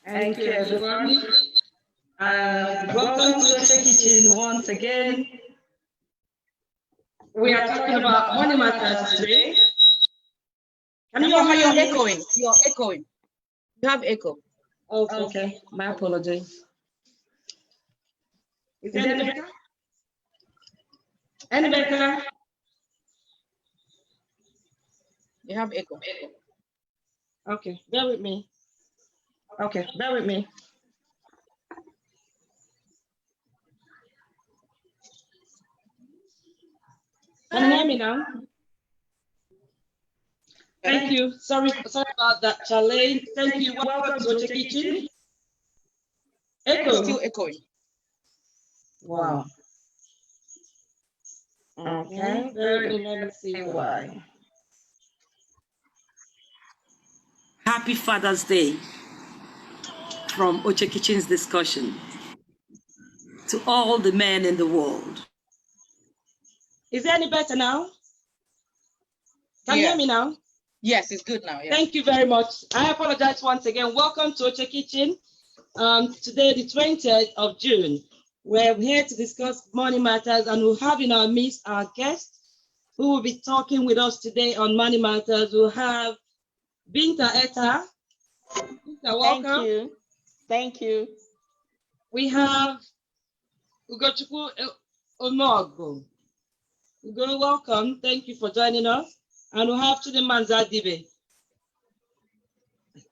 Thank you, everyone. Welcome to Oche Kitchen once again. We are talking about money matters today. Can you hear me? You're echoing. You're echoing. You have echo. Oh, okay. My apologies. Is it any better? Any better? You have echo. Okay, bear with me. Okay, bear with me. Can you hear me now? Thank you. Sorry about that, Charlene. Thank you. Welcome to Oche Kitchen. Echo. Still echoing. Wow. Okay. Let me see why. Happy Father's Day from Oche Kitchen's discussion to all the men in the world. Is it any better now? Can you hear me now? Yes, it's good now. Yeah. Thank you very much. I apologize once again. Welcome to Oche Kitchen. Today, the 20th of June. We're here to discuss money matters, and we'll have in our midst our guest who will be talking with us today on money matters. We'll have Binta Eta. Binta, welcome. Thank you. Thank you. We have Ugochukwu Omeogu. Ugo, welcome. Thank you for joining us. And we'll have Chidinma Nzeadibe.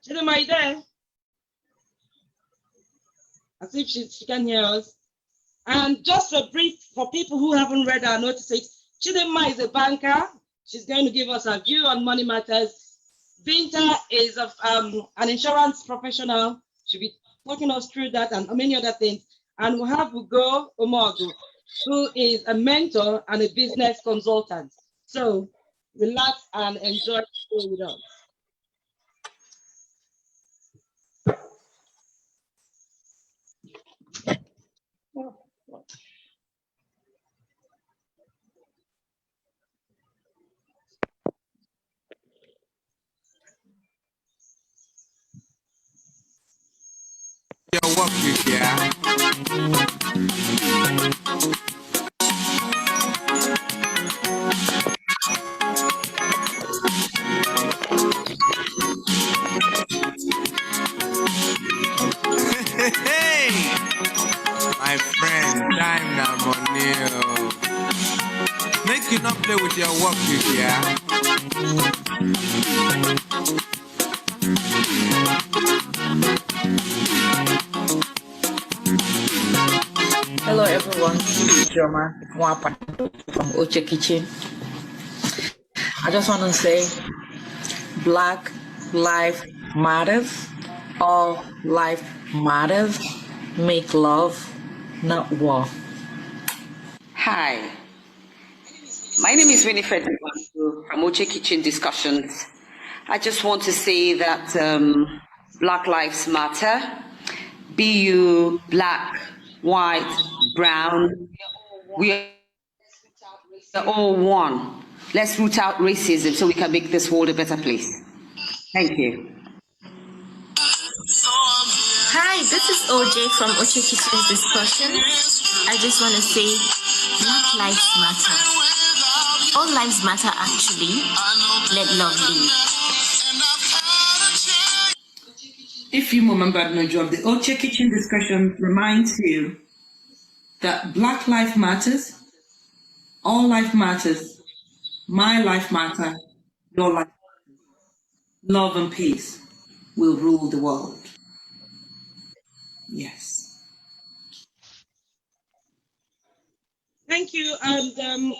Chidinma, are you there? As if she can hear us. And just a brief, for people who haven't read our notices, Chidinma is a banker. She's going to give us a view on money matters. Binta is an insurance professional. She'll be talking us through that and many other things. And we'll have Ugo Omeogu, who is a mentor and a business consultant. So relax and enjoy the show with us. Your work is yeah. Hey, my friend, time now money. Make you not play with your work, yeah. Hello everyone, this is Joma from Oche Kitchen. I just want to say Black Lives Matters, all life matters, make love, not war. Hi, my name is Winifred from Oche Kitchen Discussions. I just want to say that Black Lives Matter, be you black, white, brown, we are all one. Let's root out racism so we can make this world a better place. Thank you. Hi, this is Oche from Oche Kitchen's discussion. I just want to say Black Lives Matter. All lives matter actually. Let love lead. If you remember no job, the Oche Kitchen discussion reminds you that Black life matters, all life matters, my life matter, your life. Love and peace will rule the world. Yes. Thank you, and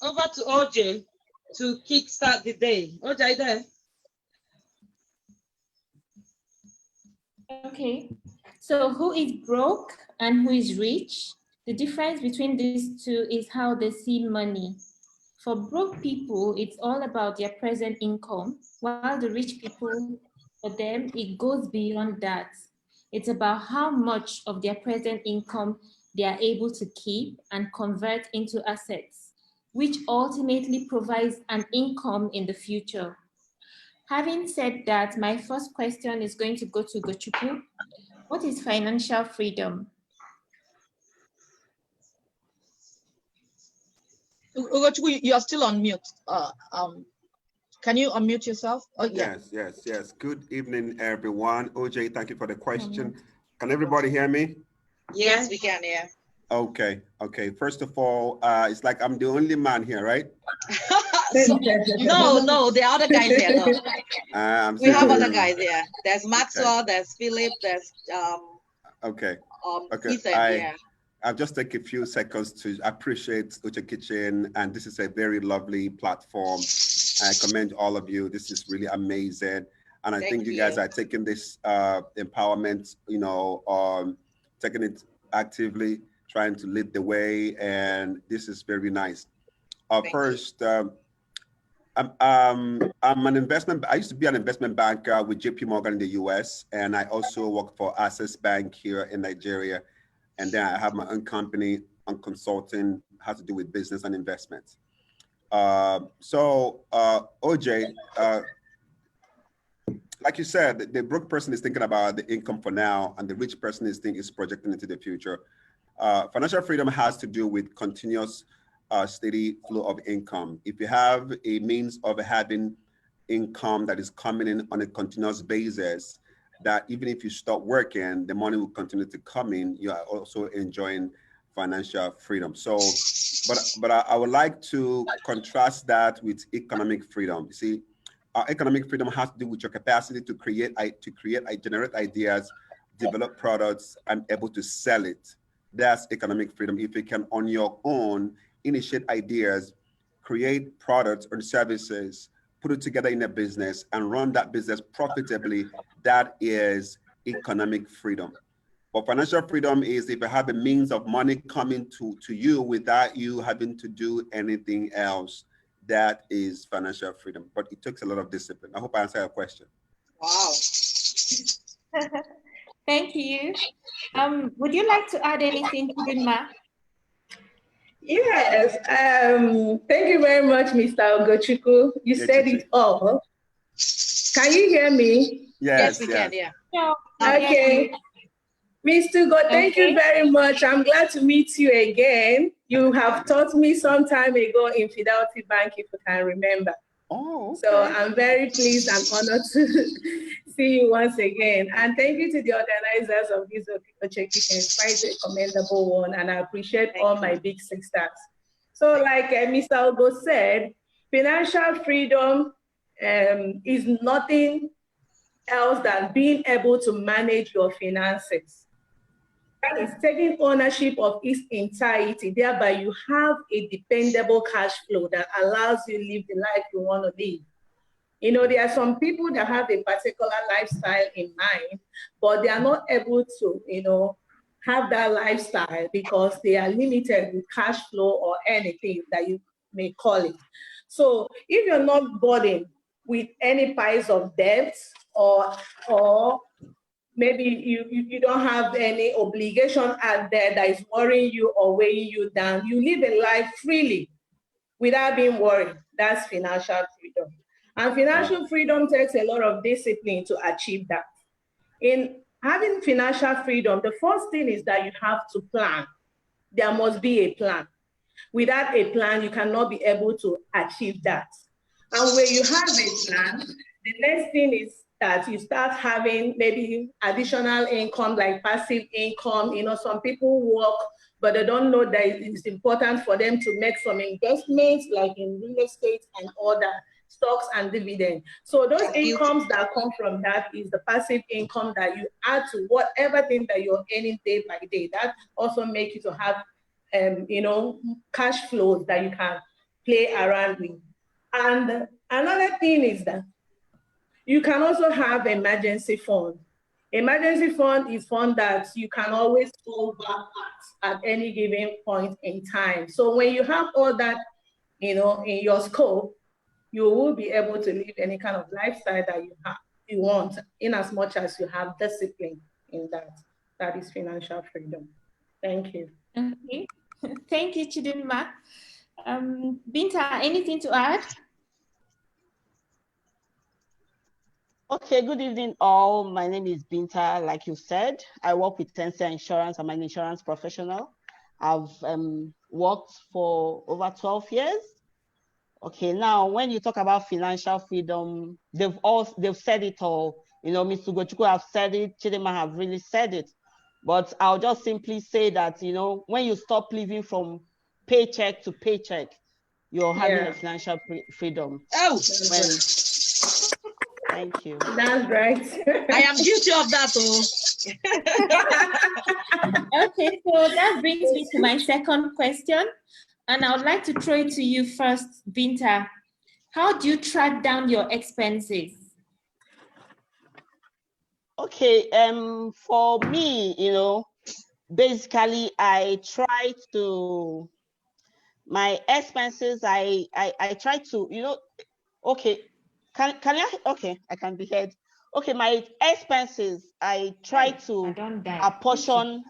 over to Oche to kickstart the day. Oche, are you there? Okay, so who is broke and who is rich? The difference between these two is how they see money. For broke people, it's all about their present income, while the rich people, for them, it goes beyond that. It's about how much of their present income they are able to keep and convert into assets, which ultimately provides an income in the future. Having said that, my first question is going to go to Ugochukwu. What is financial freedom? Ugochukwu, you are still on mute. Can you unmute yourself? Oh, yeah. Yes. Good evening, everyone. Oche, thank you for the question. Can everybody hear me? Yes, we can, yeah. Okay. First of all, it's like I'm the only man here, right? No, there are other guys here. No. We have other guys here. There's Maxwell, okay. There's Philip, there's Okay. Ethan, yeah. I'll just take a few seconds to appreciate Oche Kitchen, and this is a very lovely platform. I commend all of you. This is really amazing, and I think you guys are taking this empowerment, taking it actively, trying to lead the way, and this is very nice. First, I'm an investment. I used to be an investment banker with JP Morgan in the US, and I also work for Access Bank here in Nigeria. And then I have my own company on consulting, has to do with business and investments. Oche, like you said, the broke person is thinking about the income for now, and the rich person is projecting into the future. Financial freedom has to do with continuous steady flow of income. If you have a means of having income that is coming in on a continuous basis, that even if you stop working, the money will continue to come in, you are also enjoying financial freedom. So, but I would like to contrast that with economic freedom. You see, economic freedom has to do with your capacity to generate ideas, develop products, and able to sell it. That's economic freedom. If you can, on your own, initiate ideas, create products or services, put it together in a business and run that business profitably, that is economic freedom. But financial freedom is if you have a means of money coming to you without you having to do anything else, that is financial freedom. But it takes a lot of discipline. I hope I answered your question. Wow. Thank you. Would you like to add anything, Chidinma? Yes, thank you very much, Mr. Ugochukwu. You said it all. Can you hear me? Yes, we can, yeah. Okay. Mr. Ugo, thank you very much. I'm glad to meet you again. You have taught me some time ago in Fidelity Bank, if you can remember. Oh, okay. So I'm very pleased and honored to see you once again. And thank you to the organizers of this Oche Kitchen. It's quite a commendable one, and I appreciate all my big sisters. So like Mr. Ugo said, financial freedom is nothing else than being able to manage your finances. That is taking ownership of its entirety. Thereby, you have a dependable cash flow that allows you to live the life you want to live. You know, there are some people that have a particular lifestyle in mind, but they are not able to, you know, have that lifestyle because they are limited with cash flow or anything that you may call it. So if you're not burdened with any piles of debt, or maybe you don't have any obligation out there that is worrying you or weighing you down. You live a life freely without being worried. That's financial freedom. And financial freedom takes a lot of discipline to achieve that. In having financial freedom, the first thing is that you have to plan. There must be a plan. Without a plan, you cannot be able to achieve that. And when you have a plan, the next thing is that you start having maybe additional income, like passive income. You know, some people work, but they don't know that it's important for them to make some investments, like in real estate and other stocks and dividends. So those incomes that come from that is the passive income that you add to whatever thing that you're earning day by day. That also makes you to have, you know, cash flows that you can play around with. And another thing is that you can also have emergency fund. Emergency fund is fund that you can always fall back at any given point in time. So when you have all that, you know, in your scope, you will be able to live any kind of lifestyle that you want, in as much as you have discipline in that. That is financial freedom. Thank you. Okay. Thank you, Chidinma. Binta, anything to add? Okay, good evening all. My name is Binta. Like you said, I work with Tensia Insurance. I'm an insurance professional. I've worked for over 12 years. Okay, now when you talk about financial freedom, they've said it all. You know, Mr. Ugochukwu have said it, Chidinma have really said it. But I'll just simply say that, you know, when you stop living from paycheck to paycheck, you're having a financial freedom. Oh, thank you. That's right. I am guilty of that, oh. Okay, so that brings me to my second question. And I would like to throw it to you first, Binta. How do you track down your expenses? Okay, for me, you know, basically I try to, my expenses, I try to, you know, okay, can I, okay, I can be heard. Okay, my expenses, I try to apportion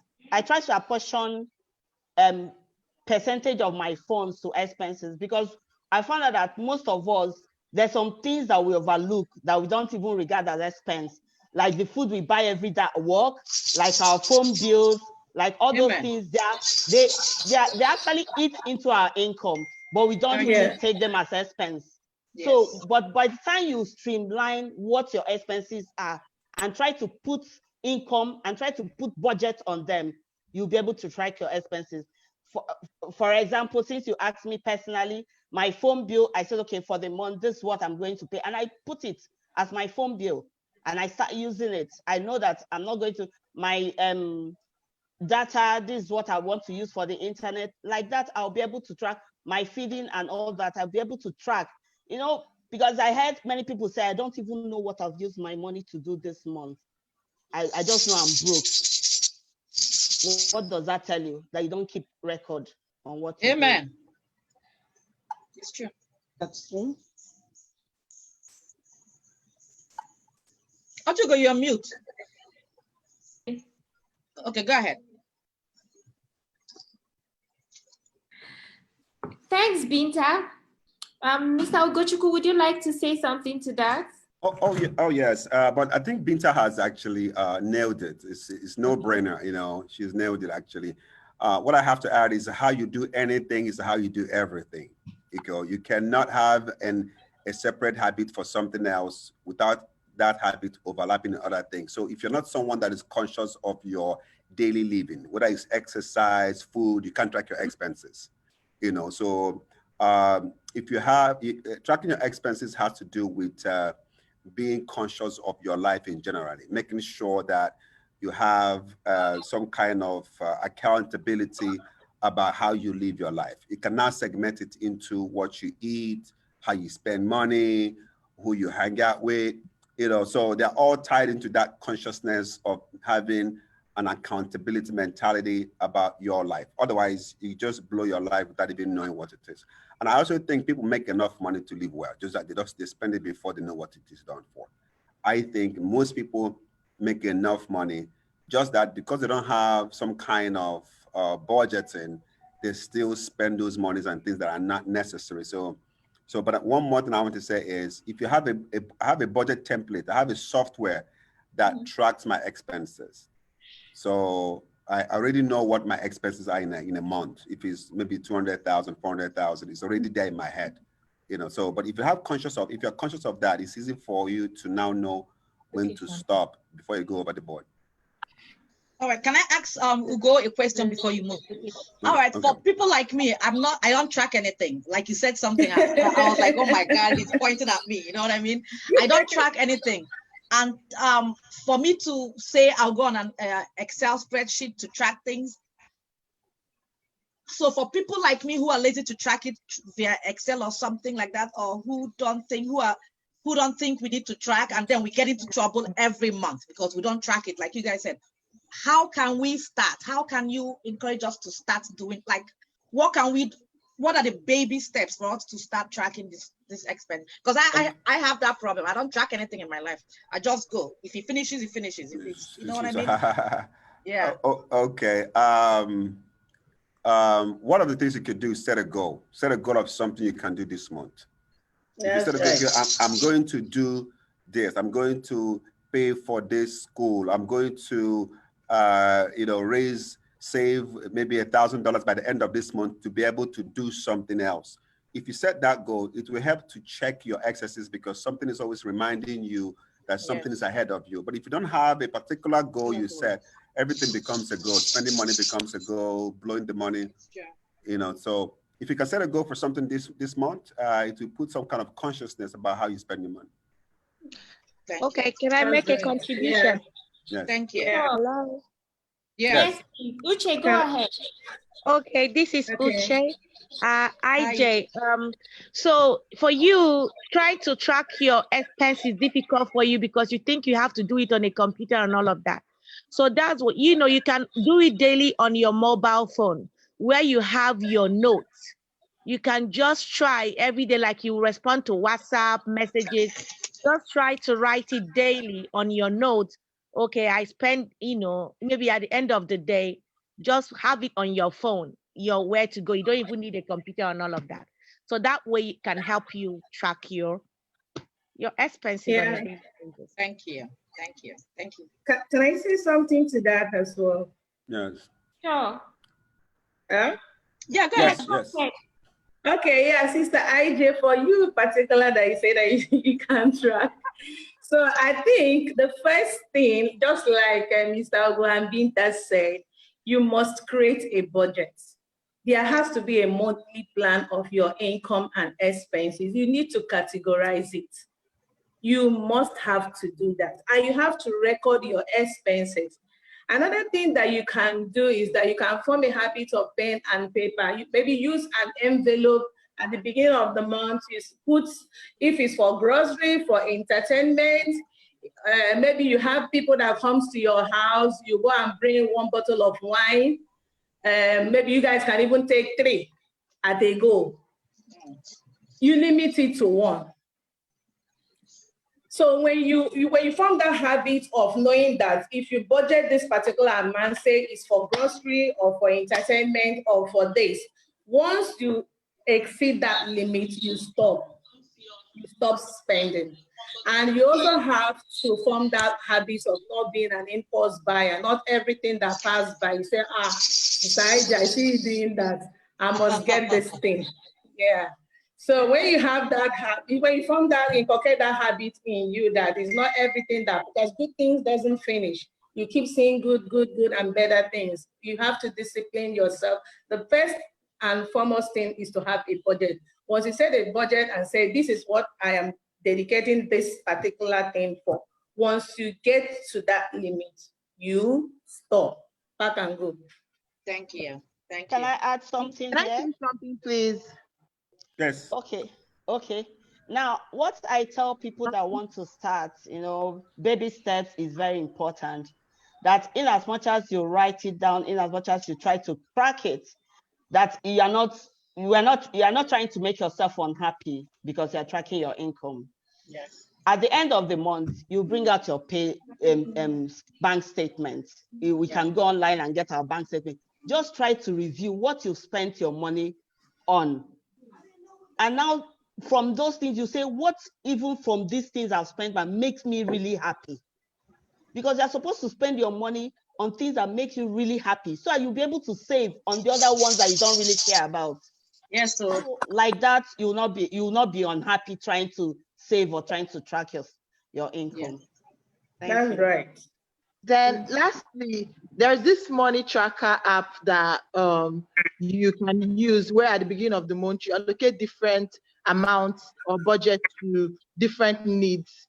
percentage of my funds to expenses, because I found out that most of us, there's some things that we overlook that we don't even regard as expense, like the food we buy every day at work, like our phone bills, like all those things. They actually eat into our income, but we don't really take them as expense. Yes. So, but by the time you streamline what your expenses are and try to put income and try to put budget on them, you'll be able to track your expenses. For example, since you asked me personally, my phone bill, I said, okay, for the month, this is what I'm going to pay. And I put it as my phone bill and I start using it. I know that I'm not going to, my data, this is what I want to use for the internet. Like that, I'll be able to track my feeding and all that. I'll be able to track, you know, because I heard many people say, I don't even know what I've used my money to do this month. I just know I'm broke. What does that tell you? That you don't keep record on what you do. It's true. That's true. Ochugo, you're mute. Okay, go ahead. Thanks, Binta. Mr. Ugochukwu, would you like to say something to that? Oh yes, but I think Binta has actually nailed it. It's no brainer, you know, she's nailed it actually. What I have to add is how you do anything is how you do everything. You cannot have a separate habit for something else without that habit overlapping other things. So if you're not someone that is conscious of your daily living, whether it's exercise, food, you can't track your expenses, you know. So if you have, tracking your expenses has to do with being conscious of your life in general, making sure that you have some kind of accountability about how you live your life. You cannot segment it into what you eat, how you spend money, who you hang out with, you know, so they're all tied into that consciousness of having an accountability mentality about your life. Otherwise, you just blow your life without even knowing what it is. And I also think people make enough money to live well, just that they spend it before they know what it is done for. I think most people make enough money, just that because they don't have some kind of budgeting, they still spend those monies on things that are not necessary. But one more thing I want to say is, if you have I have a budget template, I have a software that tracks my expenses. So I already know what my expenses are in a month. If it's maybe 200,000, 400,000, it's already there in my head, So, but if you're conscious of that, it's easy for you to now know when to stop before you go over the board. All right, can I ask Ugo a question before you move? All right, for people like me, I don't track anything. Like you said something, I was like, oh my God, he's pointing at me. You know what I mean? I don't track anything. And for me to say I'll go on an Excel spreadsheet to track things. So for people like me who are lazy to track it via Excel or something like that, or who don't think we need to track, and then we get into trouble every month because we don't track it, like you guys said. How can we start? How can you encourage us to start doing, like, what are the baby steps for us to start tracking this expense? Because I have that problem. I don't track anything in my life. I just go. If it finishes, it finishes. If it's, you know what I mean? Yeah. Okay. One of the things you could do is set a goal. Set a goal of something you can do this month. I'm going to do this. I'm going to pay for this school. I'm going to save maybe $1,000 by the end of this month to be able to do something else. If you set that goal, it will help to check your excesses, because something is always reminding you that something is ahead of you. But if you don't have a particular goal you set, everything becomes a goal. Spending money becomes a goal, blowing the money, So if you can set a goal for something this month, it will put some kind of consciousness about how you spend your money. Okay, can I make a contribution? Yes. Thank you. Hello. Yes, Uche, go ahead. Okay, this is Uche. IJ. So for you, trying to track your expense is difficult for you because you think you have to do it on a computer and all of that. So that's what, you can do it daily on your mobile phone where you have your notes. You can just try every day, like you respond to WhatsApp messages, just try to write it daily on your notes. Okay, I spend, maybe at the end of the day, just have it on your phone, where to go. You don't even need a computer and all of that. So that way it can help you track your expenses. Yeah. Thank you. Can I say something to that as well? Yes. Sure. Yeah, go Yes. ahead. Yes. Okay, yeah, Sister IJ, for you in particular that you say that you can't track. So I think the first thing, just like Mr. Ogo and Binta said, you must create a budget. There has to be a monthly plan of your income and expenses. You need to categorize it. You must have to do that. And you have to record your expenses. Another thing that you can do is that you can form a habit of pen and paper. You maybe use an envelope at the beginning of the month. You put, if it's for grocery, for entertainment, maybe you have people that comes to your house, you go and bring 1 bottle of wine. Maybe you guys can even take 3 at a go. You limit it to 1. So when you form that habit of knowing that if you budget this particular amount, say it's for grocery or for entertainment or for this, once you exceed that limit, you stop spending. And you also have to form that habit of not being an impulse buyer. Not everything that passes by, you say, I see you doing that, I must get this thing. Yeah. So when you have that habit, when you form that, inculcate that habit in you, that is not everything that, because good things doesn't finish. You keep seeing good, and better things. You have to discipline yourself. The first and foremost thing is to have a budget. Once you set a budget and say, this is what I am dedicating this particular thing for. Once you get to that limit, you stop, back and go. Thank you. Can I add something Can here? I say something, please? Yes. Okay. Now, what I tell people that want to start, baby steps is very important. that in as much as you write it down, in as much as you try to track it, that you are not trying to make yourself unhappy because you're tracking your income. Yes. At the end of the month, you bring out your pay bank statement. We can go online and get our bank statement. Just try to review what you spent your money on. And now from those things, you say, what even from these things I've spent that makes me really happy? Because you're supposed to spend your money on things that make you really happy, so you'll be able to save on the other ones that you don't really care about. Yes, so like that, you will not be unhappy trying to save or trying to track your income. Yes. That's right. Then lastly, there's this money tracker app that you can use where at the beginning of the month you allocate different amounts or budget to different needs.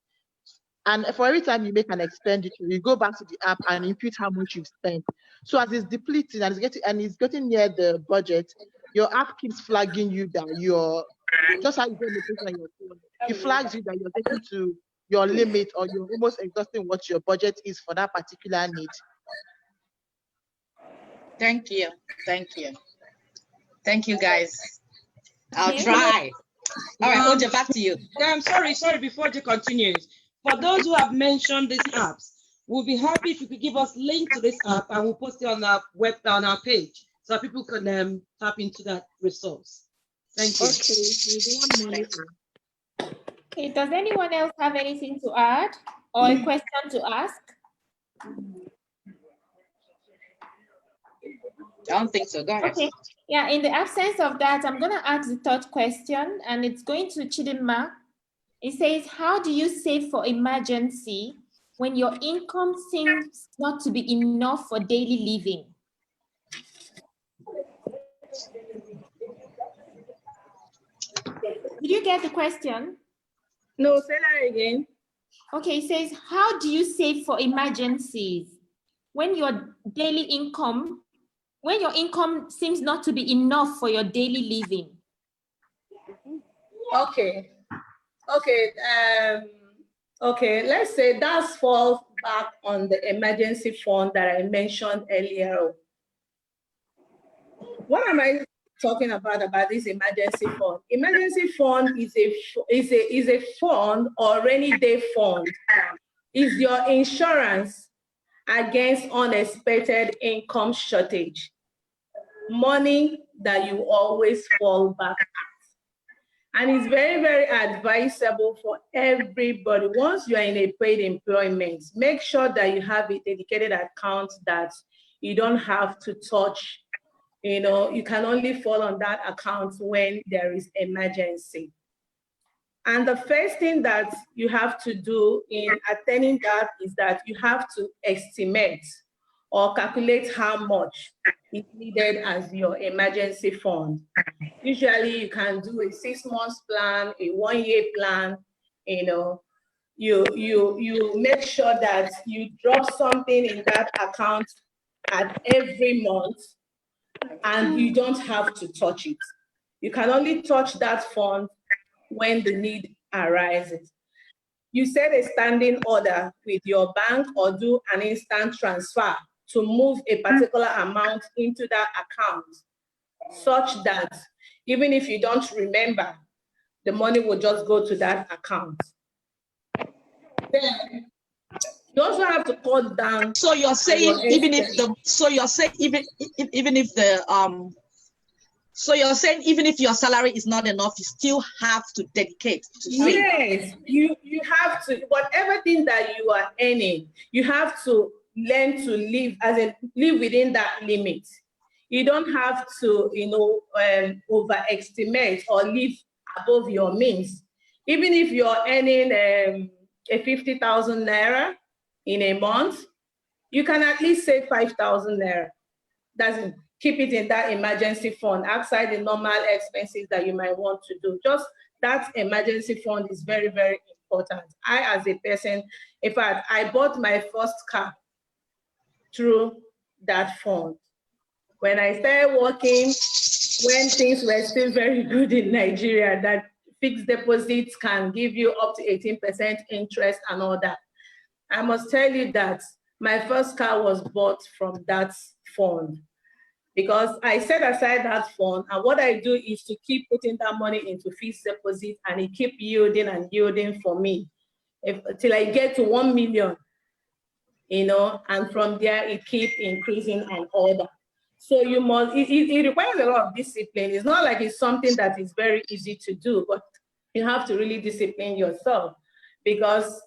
And for every time you make an expenditure, you go back to the app and input how much you've spent. So as it's depleting and it's getting near the budget, your app keeps flagging you that you're just how you get notification on your phone. It flags you that you're getting to your limit or you're almost exhausting what your budget is for that particular need. Thank you. Thank you. Thank you, guys. I'll try. All right, Oche, back to you. Yeah, I'm sorry, before Oche continues. For those who have mentioned these apps, we'll be happy if you could give us link to this app and we'll post it on our on our page so people can tap into that resource. Thank you. Okay, does anyone else have anything to add or a question to ask? I don't think so. Go ahead. Okay. Yeah, in the absence of that, I'm going to ask the third question, and it's going to Chidinma. It says, how do you save for emergency when your income seems not to be enough for daily living? Did you get the question? No, say that again. Okay, it says, how do you save for emergencies when your daily income, when your income seems not to be enough for your daily living? Okay. Okay, let's say that's falls back on the emergency fund that I mentioned earlier. What am I talking about this emergency fund? Emergency fund is a fund or rainy day fund. Is your insurance against unexpected income shortage. Money that you always fall back at. And it's very, very advisable for everybody. Once you are in a paid employment, make sure that you have a dedicated account that you don't have to touch. You know, you can only fall on that account when there is emergency. And the first thing that you have to do in attending that is that you have to estimate or calculate how much is needed as your emergency fund. Usually you can do a 6 months plan, a 1 year plan, you know, you make sure that you drop something in that account at every month and you don't have to touch it. You can only touch that fund when the need arises. You set a standing order with your bank or do an instant transfer to move a particular amount into that account, such that even if you don't remember, the money will just go to that account. Then you also have to cut down. So you're saying even if your salary is not enough, you still have to dedicate to save. Yes, you have to, whatever thing that you are earning, you have to learn to live live within that limit. You don't have to, you know, overestimate or live above your means. Even if you're earning a 50,000 naira in a month, you can at least save 5,000 naira. Doesn't keep it in that emergency fund outside the normal expenses that you might want to do. Just that emergency fund is very, very important. I, as a person, in fact, I bought my first car through that fund. When I started working, when things were still very good in Nigeria, that fixed deposits can give you up to 18% interest and all that. I must tell you that my first car was bought from that fund, because I set aside that fund, and what I do is to keep putting that money into fixed deposit, and it keep yielding and yielding for me till I get to 1 million, you know, and from there it keeps increasing and all that. So you must, it requires a lot of discipline. It's not like it's something that is very easy to do, but you have to really discipline yourself, because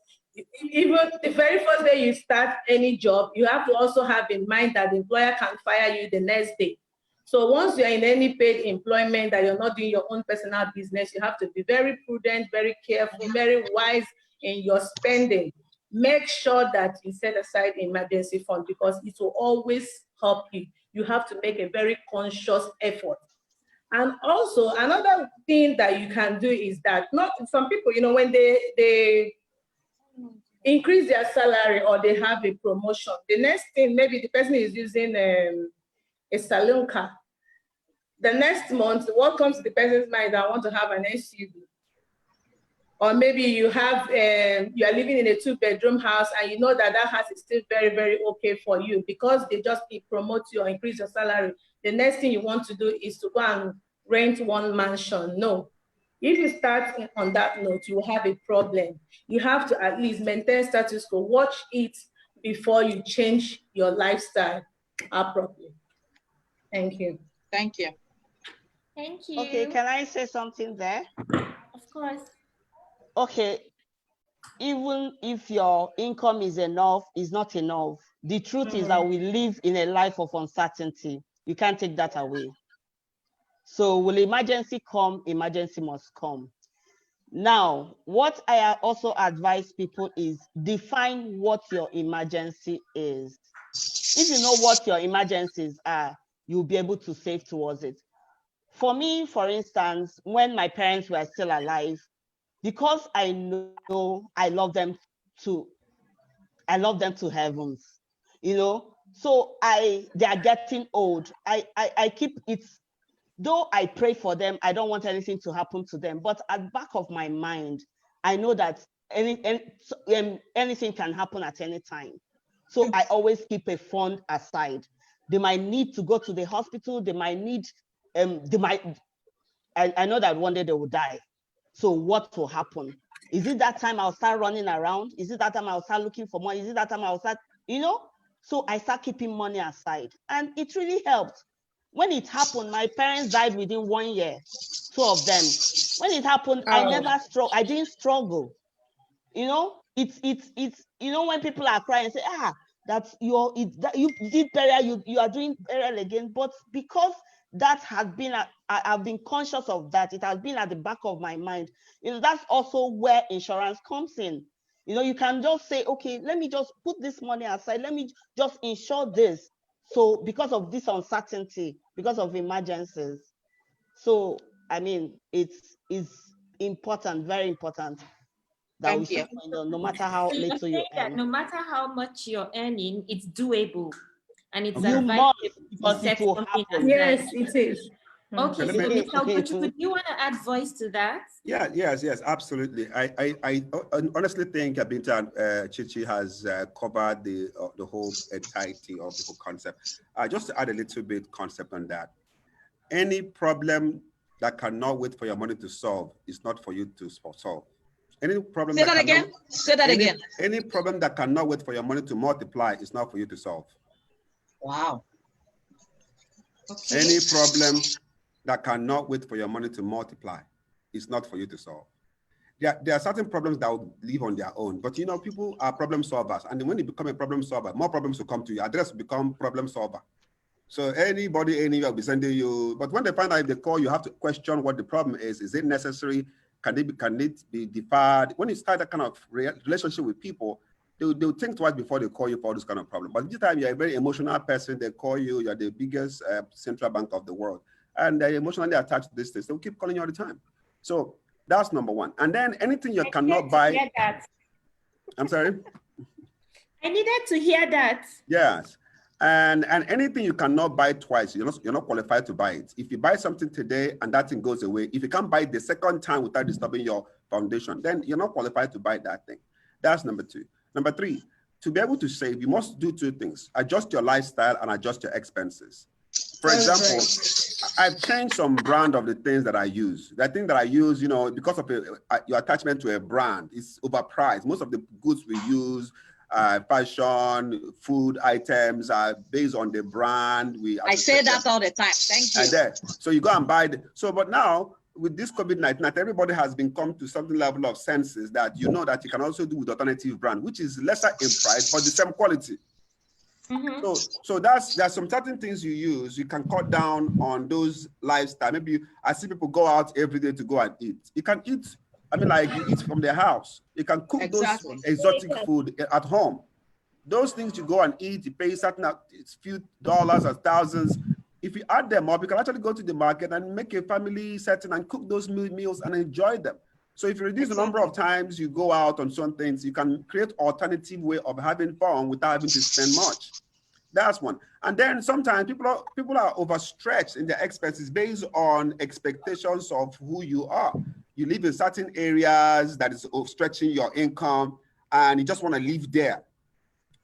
even the very first day you start any job, you have to also have in mind that the employer can fire you the next day. So once you're in any paid employment that you're not doing your own personal business, you have to be very prudent, very careful, very wise in your spending. Make sure that you set aside emergency fund, because it will always help you. You have to make a very conscious effort. And also another thing that you can do is that, not some people, you know, when they increase their salary or they have a promotion, the next thing, maybe the person is using a saloon car. The next month, what comes to the person's mind, I want to have an SUV. Or maybe you have, you are living in a 2-bedroom house, and you know that that house is still very, very okay for you, because they just promote you or increase your salary. The next thing you want to do is to go and rent one mansion. No. If you start on that note, you will have a problem. You have to at least maintain status quo, watch it before you change your lifestyle appropriately. Thank you. Thank you. Thank you. Okay, can I say something there? Of course. Okay, even if your income is enough, is not enough. The truth is that we live in a life of uncertainty. You can't take that away. So will emergency come? Emergency must come. Now, what I also advise people is define what your emergency is. If you know what your emergencies are, you'll be able to save towards it. For me, for instance, when my parents were still alive, because I know I love them to heavens, you know. So they are getting old. I keep it, though I pray for them, I don't want anything to happen to them. But at the back of my mind, I know that anything can happen at any time. So I always keep a fund aside. They might need to go to the hospital. They might need, I know that one day they will die. So what will happen? Is it that time I'll start running around? Is it that time I'll start looking for money? Is it that time I'll start, you know? So I start keeping money aside, and it really helped. When it happened, my parents died within 1 year, 2 of them. When it happened, I didn't struggle. You know, it's you know, when people are crying, say, that you did burial, you are doing burial again. But because that has been, I've been conscious of that. It has been at the back of my mind. You know, that's also where insurance comes in. You know, you can just say, okay, let me just put this money aside. Let me just insure this. So because of this uncertainty, because of emergencies. So, I mean, it's important, very important. That we should find out, no matter how little you earn. No matter how much you're earning, it's doable. And it's you must, because it will happen. Yes, it is. Okay, so Mr. Ugochukwu, do you want to add voice to that? Yeah, yes, absolutely. I honestly think Binta and Chichi has covered the whole entirety of the whole concept. Just to add a little bit concept on that. Any problem that cannot wait for your money to solve is not for you to solve. Any problem Say that again. Say that again. Any problem that cannot wait for your money to multiply is not for you to solve. Wow. Okay. Any problem that cannot wait for your money to multiply is not for you to solve. There are certain problems that will live on their own, but you know, people are problem solvers, and when you become a problem solver, more problems will come to you. Address will become problem solver. So anybody anywhere will be sending you, but when they find out, if they call, you have to question what the problem is. Is it necessary? Can it be deferred? When you start that kind of relationship with people, they'll think twice before they call you for this kind of problem. But this time you're a very emotional person, they call you, you're the biggest central bank of the world, and they're emotionally attached to this thing. They'll keep calling you all the time. So that's number one. And then anything you cannot buy. I'm sorry? I needed to hear that. Yes. And anything you cannot buy twice, you're not qualified to buy it. If you buy something today and that thing goes away, if you can't buy it the second time without disturbing your foundation, then you're not qualified to buy that thing. That's number two. Number three, to be able to save, you must do two things: adjust your lifestyle and adjust your expenses. For example, I've changed some brand of the things that I use. The thing that I use, you know, because of your attachment to a brand, is overpriced. Most of the goods we use, fashion, food items, are based on the brand. I say that all the time. Thank you. So you go and buy but now with this COVID-19, not everybody has been come to something level of senses that you know that you can also do with alternative brand, which is lesser in price but the same quality. So there's some certain things you use. You can cut down on those lifestyle. Maybe I see people go out every day to go and eat. You can eat, I mean, like you eat from their house. You can cook those exotic food at home. Those things you go and eat, you pay certain few dollars or thousands. If you add them up, you can actually go to the market and make a family setting and cook those meals and enjoy them. So if you reduce the number of times you go out on some things, you can create alternative way of having fun without having to spend much. That's one. And then sometimes people are overstretched in their expenses based on expectations of who you are. You live in certain areas that is stretching your income, and you just want to live there.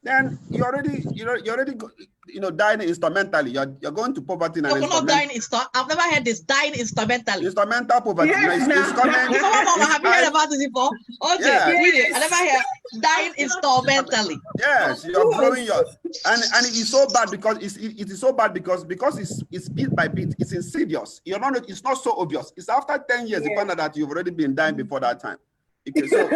Then you're already dying instrumentally. You're going to poverty. You're not dying I've never heard this, dying instrumentally. Instrumental poverty. Yes, it's coming. Have you heard about this before? Okay, I never heard dying instrumentally. Yes, you're blowing your and it is so bad because it is so bad because it's bit by bit. It's insidious. It's not so obvious. It's after 10 years you find out that you've already been dying before that time. Okay, so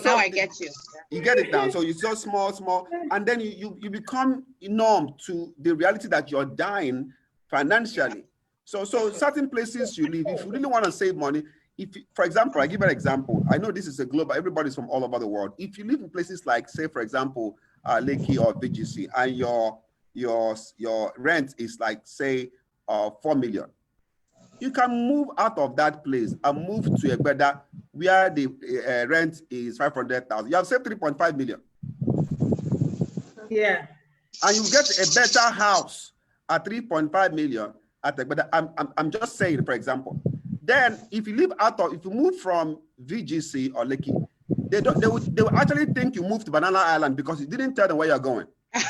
now I get you. You get it down. So it's just small, and then you become numb to the reality that you're dying financially. So certain places you live, if you really want to save money, for example, I give an example. I know this is a global, everybody's from all over the world. If you live in places like, say, for example, Lekki or VGC, and your rent is like, say, 4 million. You can move out of that place and move to Egbeda, where the rent is 500,000. You have saved 3.5 million. Yeah. And you get a better house at 3.5 million at Egbeda. I'm just saying, for example. Then if you move from VGC or Lekki, they will actually think you moved to Banana Island because you didn't tell them where you're going. In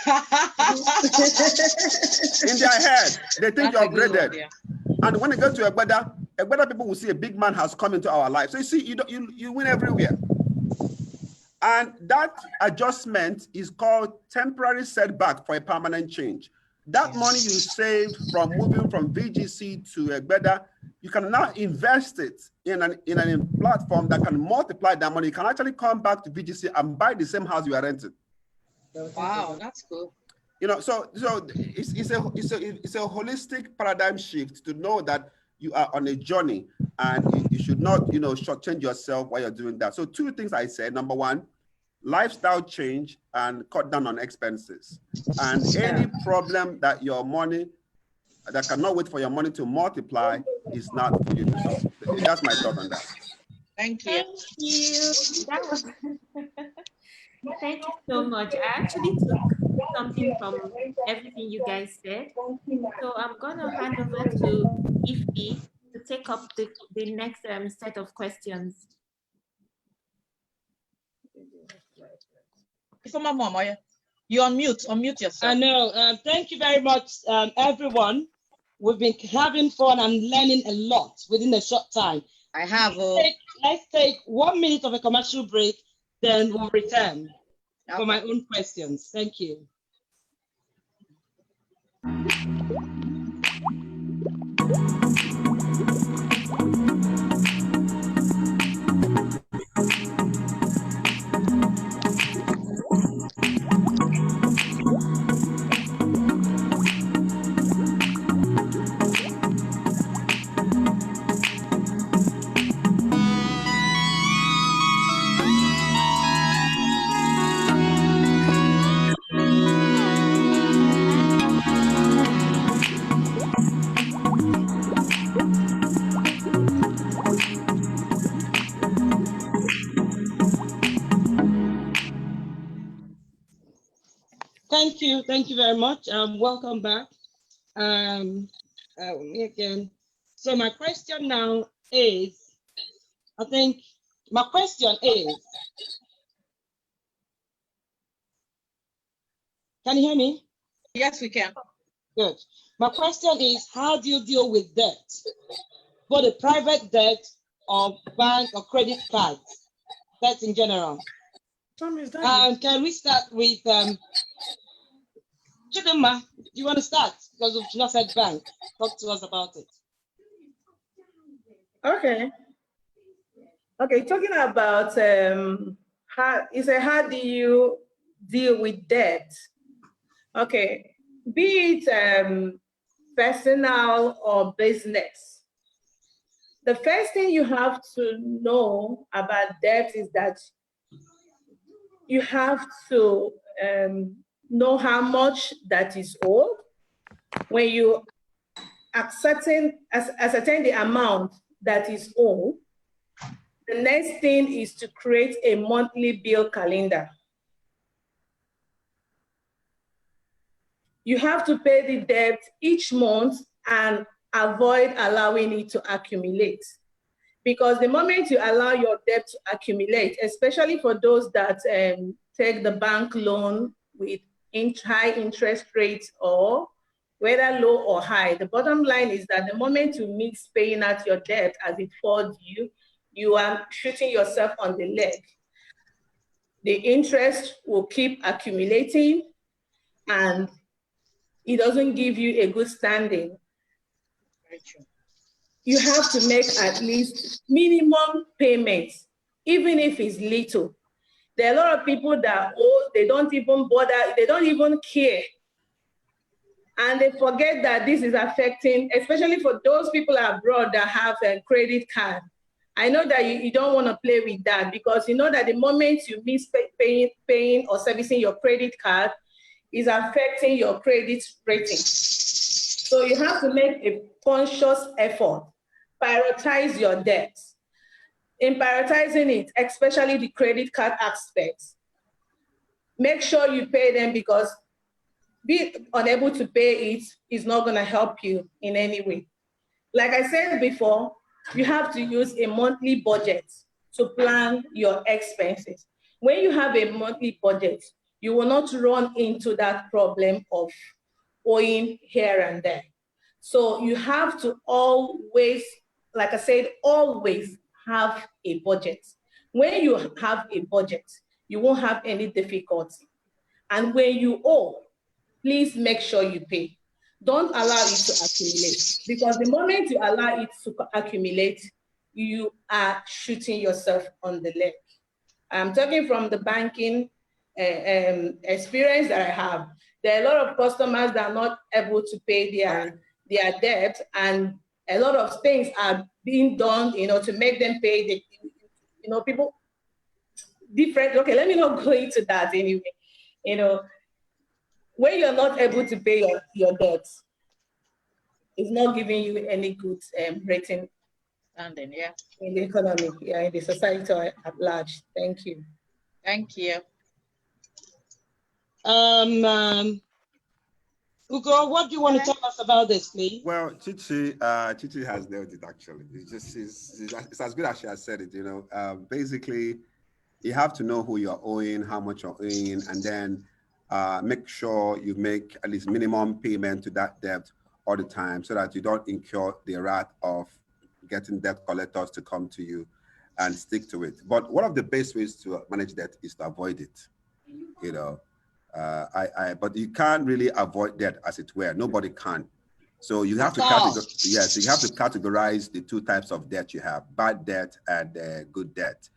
their head, they think you're upgraded. And when they go to Egbeda people will see a big man has come into our life. So you see, you win everywhere. And that adjustment is called temporary setback for a permanent change. That money you saved from moving from VGC to Egbeda, you can now invest it in a platform that can multiply that money. You can actually come back to VGC and buy the same house you are renting. Wow, that's cool. So it's a holistic paradigm shift to know that you are on a journey and you should not, shortchange yourself while you're doing that. So two things I said. Number one, lifestyle change and cut down on expenses. And any problem that that cannot wait for your money to multiply is not for you to solve. That's my thought on that. Thank you. Thank you. That was thank you so much. I actually took something from everything you guys said. So I'm gonna hand over to Ify to take up the next set of questions. You unmute yourself. I know. Thank you very much, everyone. We've been having fun and learning a lot within a short time. I have. Let's take 1 minute of a commercial break, then we'll return for my own questions. Thank you. Thank you very much. Welcome back. Me again. So my question now is, Can you hear me? Yes, we can. Good. My question is, how do you deal with debt? Both a private debt or bank or credit cards? Debt in general. Can we start with Chidinma? Do you want to start? Because we've not said bank. Talk to us about it. Okay. Okay, talking about how do you deal with debt? Okay, be it personal or business. The first thing you have to know about debt is that you have to know how much that is owed. When you ascertain the amount that is owed, the next thing is to create a monthly bill calendar. You have to pay the debt each month and avoid allowing it to accumulate. Because the moment you allow your debt to accumulate, especially for those that take the bank loan with high interest rates or whether low or high, the bottom line is that the moment you miss paying out your debt as it falls due, you are shooting yourself on the leg. The interest will keep accumulating and it doesn't give you a good standing. You have to make at least minimum payments, even if it's little. There are a lot of people that they don't even bother, they don't even care. And they forget that this is affecting, especially for those people abroad that have a credit card. I know that you don't want to play with that because you know that the moment you miss paying or servicing your credit card is affecting your credit rating. So you have to make a conscious effort, prioritize your debts. In prioritizing it, especially the credit card aspects, make sure you pay them because being unable to pay it is not going to help you in any way. Like I said before, you have to use a monthly budget to plan your expenses. When you have a monthly budget, you will not run into that problem of owing here and there. So you have to always, like I said, always have a budget. When you have a budget, you won't have any difficulty. And when you owe, please make sure you pay. Don't allow it to accumulate because the moment you allow it to accumulate, you are shooting yourself on the leg. I'm talking from the banking experience that I have. There are a lot of customers that are not able to pay their debt, and a lot of things are being done, to make them pay. People different. Okay, let me not go into that anyway. When you're not able to pay your debts, it's not giving you any good rating Standing, yeah. in the economy, in the society at large. Thank you. Thank you. Ugo, what do you want to tell us about this, please? Well, Chichi has nailed it actually. It's as good as she has said it. Basically, you have to know who you're owing, how much you're owing, and then make sure you make at least minimum payment to that debt all the time so that you don't incur the wrath of getting debt collectors to come to you and stick to it. But one of the best ways to manage debt is to avoid it. But you can't really avoid debt, as it were. Nobody can. So you have to categorize the two types of debt you have: bad debt and good debt.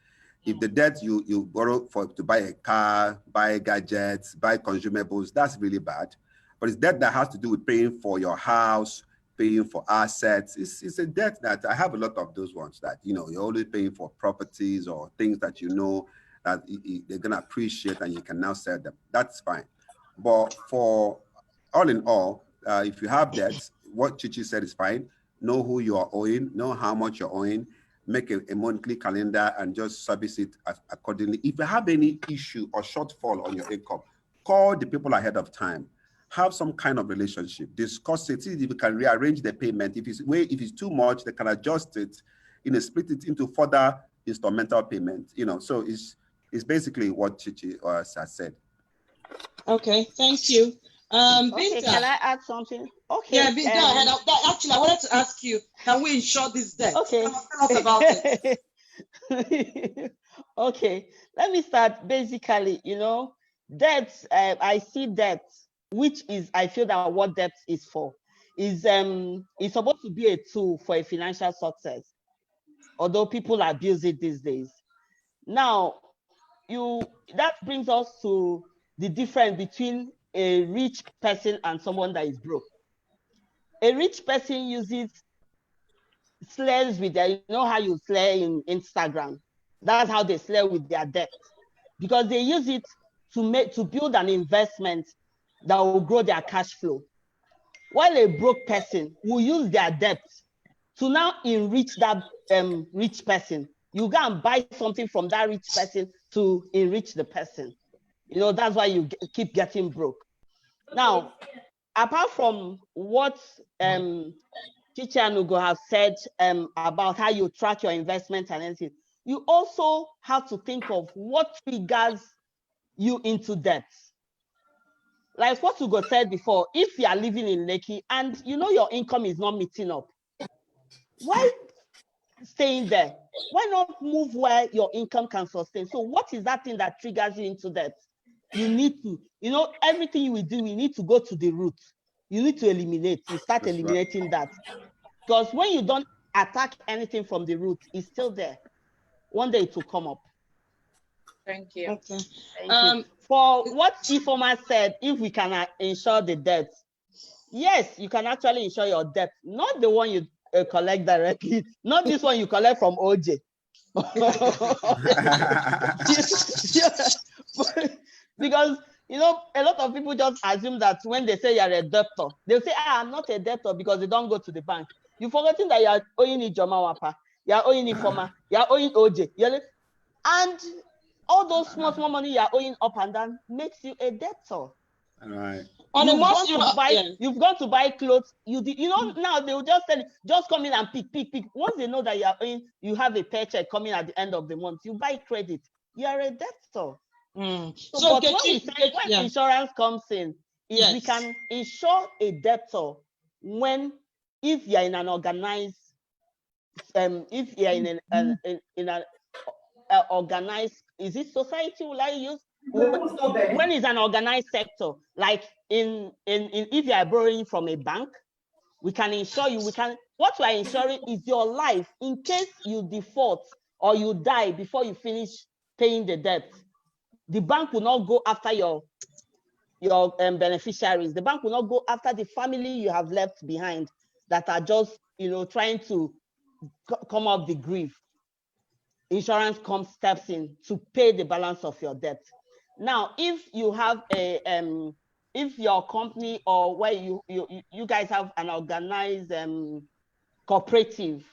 If the debt you borrow to buy a car, buy gadgets, buy consumables, that's really bad. But it's debt that has to do with paying for your house, paying for assets. It's a debt that I have a lot of those ones that, you're always paying for properties or things that that they're going to appreciate and you can now sell them. That's fine. But for all in all, if you have debts, what Chichi said is fine. Know who you are owing, know how much you're owing, make a monthly calendar and just service it accordingly. If you have any issue or shortfall on your income, call the people ahead of time. Have some kind of relationship, discuss it, see if you can rearrange the payment. If it's too much, they can adjust it, split it into further instrumental payment. So it's basically what Chichi has said. Okay, thank you. Okay, Binta. can I add something? Okay. Yeah, Binta, go ahead. Actually, I wanted to ask you, can we insure this debt? Okay. Tell us about it. Okay, let me start. Basically, debt, I see debt, which is, I feel that what debt is for, is supposed to be a tool for a financial success, although people abuse it these days. Now, that brings us to the difference between a rich person and someone that is broke. A rich person uses slares with their, how you slay in Instagram. That's how they slay with their debt, because they use it to build an investment that will grow their cash flow. While a broke person will use their debt to now enrich that rich person. You go and buy something from that rich person to enrich the person. That's why you keep getting broke. Now, apart from what Chichi and Ugo have said about how you track your investment and everything, you also have to think of what triggers you into debt. Like what Ugo said before, if you are living in Lekki and your income is not meeting up, why staying there? Why not move where your income can sustain? So what is that thing that triggers you into debt? You need to, everything you will do, you need to go to the root. You need to eliminate. You start eliminating that. Because when you don't attack anything from the root, it's still there. One day it will come up. Thank you. Okay. Thank you. For what Ifoma said, if we can insure the debt, yes, you can actually insure your debt. Not the one you collect directly, not this one you collect from Oche. Because a lot of people just assume that when they say you're a debtor, they'll say, I'm not a debtor, because they don't go to the bank. You've forgotten that you're owing Ijoma Wapa, you're owing Ifoma, you're owing Oche, and all those small money you're owing up and down makes you a debtor. Right. You've gone to buy clothes. Now they will just tell you, just come in and pick. Once they know that you have a paycheck coming at the end of the month, you buy credit. You are a debtor. So but when insurance comes in, we can insure a debtor if you're in an organized, if you're in an organized, is it society? Will I use? When it's an organized sector, like if you are borrowing from a bank, we can insure you. What we are insuring is your life in case you default or you die before you finish paying the debt. The bank will not go after your beneficiaries. The bank will not go after the family you have left behind that are just trying to come up the grief. Insurance steps in to pay the balance of your debt. Now, if you have if your company or where you guys have an organized cooperative,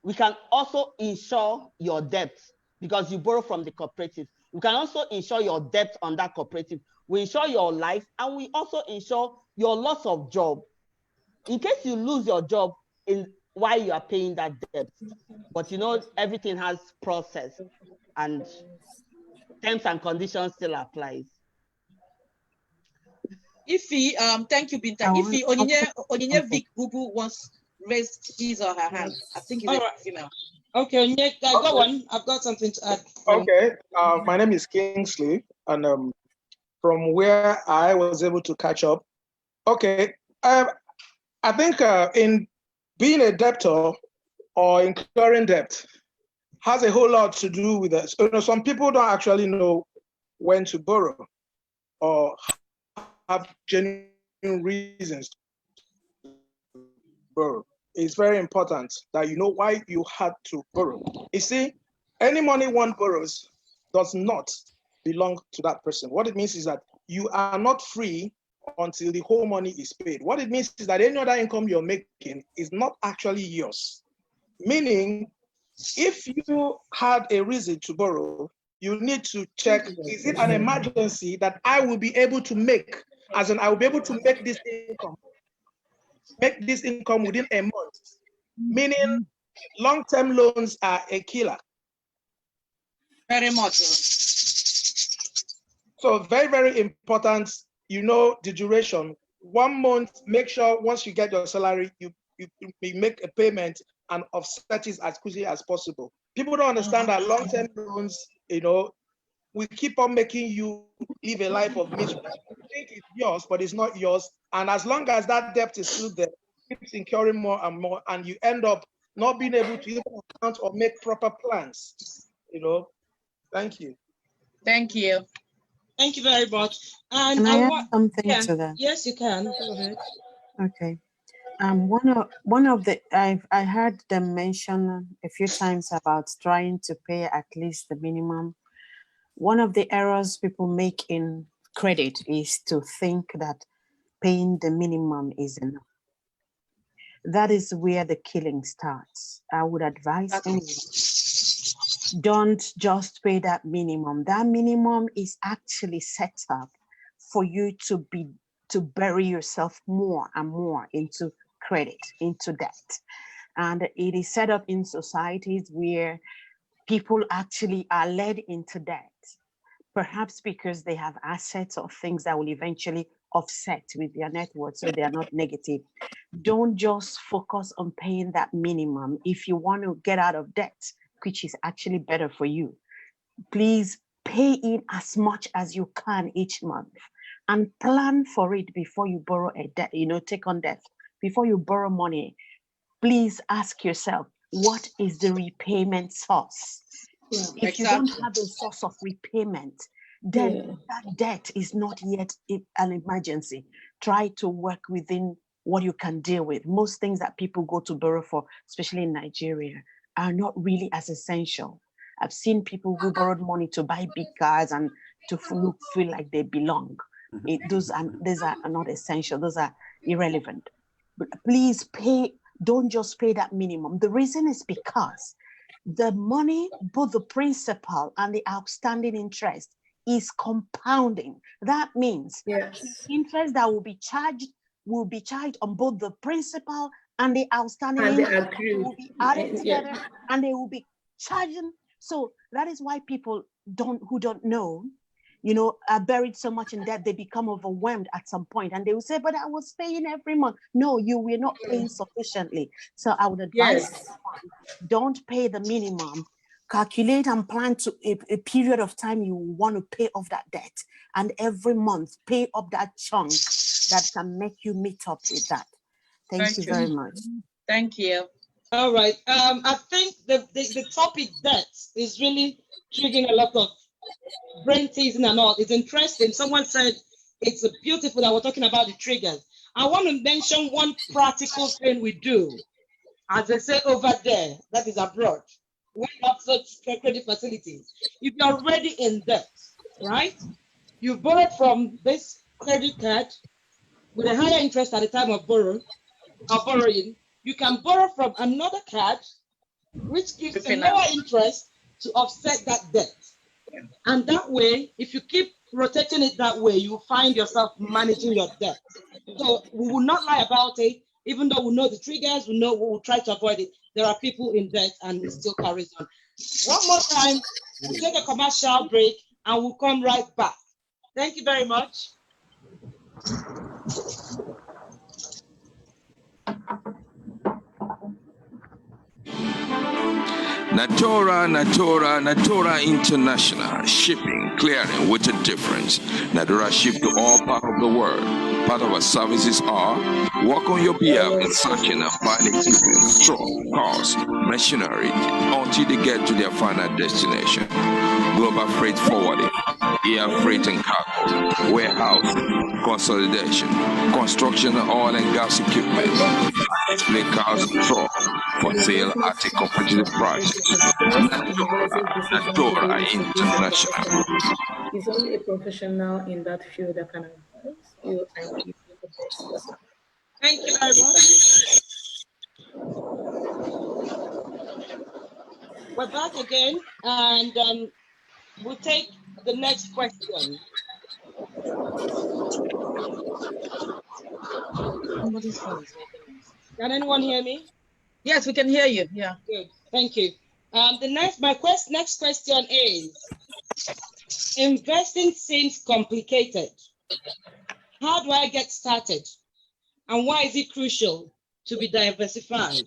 we can also insure your debt because you borrow from the cooperative. We can also insure your debt on that cooperative. We insure your life, and we also insure your loss of job. In case you lose your job while you are paying that debt. But everything has process and terms and conditions still applies. Thank you, Binta. Onyinye Vic Bubu wants raised his or her hand. I think he's a female. Okay, Onyinye, go on. I've got something to add. Okay, my name is Kingsley, and from where I was able to catch up. Okay, I think in being a debtor or incurring debt has a whole lot to do with us. Some people don't actually know when to borrow or have genuine reasons to borrow. It's very important that you know why you had to borrow. You see, any money one borrows does not belong to that person. What it means is that you are not free until the whole money is paid. What it means is that any other income you're making is not actually yours. Meaning, if you had a reason to borrow, you need to check, is it an emergency that I will be able to make? As in, I will be able to make this income within a month. Meaning, long-term loans are a killer. Very much. So very, very important, you know, the duration. 1 month, make sure once you get your salary, you make a payment and offset it as quickly as possible. People don't understand that long-term loans, you know, we keep on making you live a life of misery. You think it's yours, but it's not yours. And as long as that debt is still there, it keeps incurring more and more, and you end up not being able to even account or make proper plans. You know, thank you. Thank you. Thank you very much. And Can I add want something to that? Yes, you can. Go ahead. Okay. One of the I heard them mention a few times about trying to pay at least the minimum. One of the errors people make in credit is to think that paying the minimum is enough. That is where the killing starts. I would advise anyone, don't just pay that minimum. That minimum is actually set up for you to bury yourself more and more into credit, into debt. And it is set up in societies where people actually are led into debt, perhaps because they have assets or things that will eventually offset with their net worth, so they are not negative. Don't just focus on paying that minimum if you want to get out of debt, which is actually better for you. Please pay in as much as you can each month and plan for it before you borrow a debt, you know, take on debt. Before you borrow money, please ask yourself, what is the repayment source? If you don't have a source of repayment, then that debt is not yet an emergency. Try to work within what you can deal with. Most things that people go to borrow for, especially in Nigeria, are not really as essential. I've seen people who borrowed money to buy big cars and to feel like they belong. Those are not essential. Those are irrelevant. But please pay. Don't just pay that minimum. The reason is because the money, both the principal and the outstanding interest, is compounding. That means the interest that will be charged on both the principal and the outstanding interest will be added together, and they will be charging. So that is why people who don't know, you know, are buried so much in debt, they become overwhelmed at some point, and they will say, but I was paying every month. No, you were not paying sufficiently. So I would advise, don't pay the minimum. Calculate and plan to a period of time you want to pay off that debt, and every month pay up that chunk that can make you meet up with that. Thank you very much. Thank you. All right. I think the topic debt is really triggering a lot of brain teasing and all. It's interesting. Someone said it's beautiful that we're talking about the triggers. I want to mention one practical thing we do, as they say over there, that is abroad. We have such credit facilities. If you're already in debt, right? You borrowed from this credit card with a higher interest at the time of borrowing. You can borrow from another card, which gives a lower interest to offset that debt. And that way, if you keep rotating it that way, you find yourself managing your debt. So we will not lie about it, even though we know the triggers, we will try to avoid it. There are people in debt and it still carries on. One more time, we'll take a commercial break and we'll come right back. Thank you very much. Natura International, shipping, clearing with a difference. Natura ship to all parts of the world. Part of our services are work on your behalf in searching and finding equipment, truck, cars, machinery until they get to their final destination. Global freight forwarding, air freight and cargo, warehouse, consolidation, construction of oil and gas equipment, display cars and trucks for sale at a competitive price. Natura International. It's only a professional in that field that can advise you and give you the best. Thank you very much. We're back again, and we'll take the next question. Can anyone hear me? Yes, we can hear you. Yeah. Good. Thank you. Next question is, Investing seems complicated. How do I get started? And why is it crucial to be diversified?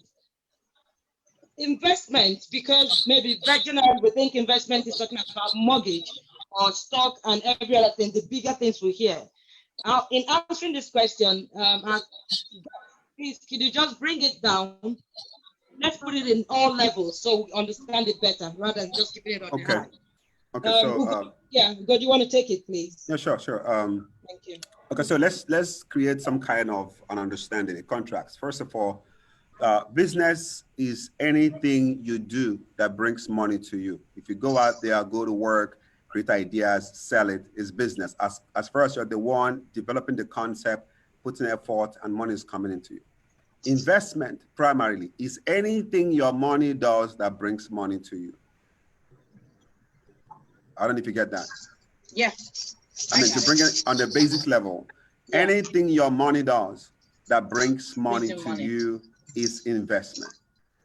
Investment, because maybe generally we think investment is talking about mortgage or stock and every other thing, the bigger things we hear. In answering this question, please, can you just bring it down? Let's put it in all levels so we understand it better rather than just keeping it on the high. Okay, so yeah, Ugo, do you want to take it, please? Yeah, sure. Thank you. Okay, so let's create some kind of an understanding, a contract. First of all, business is anything you do that brings money to you. If you go out there, go to work, create ideas, sell it, is business. As far as you're the one developing the concept, putting effort, and money is coming into you. Investment primarily is anything your money does that brings money to you. I don't know if you get that. Yes. I mean, to bring it on the basic level, anything your money does that brings money to you is investment.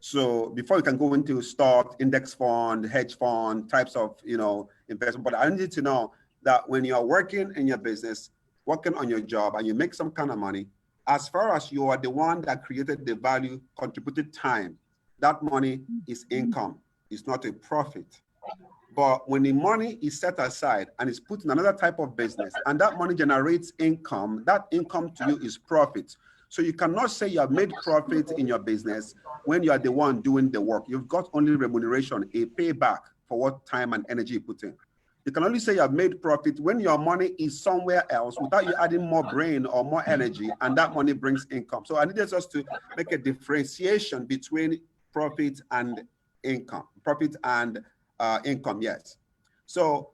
So before you can go into stock, index fund, hedge fund, types of investment, but I need you to know that when you're working in your business, working on your job, and you make some kind of money, as far as you are the one that created the value, contributed time, that money is income. It's not a profit. But when the money is set aside and is put in another type of business, and that money generates income, that income to you is profit. So you cannot say you have made profit in your business when you are the one doing the work. You've got only remuneration, a payback for what time and energy you put in. You can only say you have made profit when your money is somewhere else without you adding more brain or more energy, and that money brings income. So I needed us to make a differentiation between profit and income, profit and income, yes. So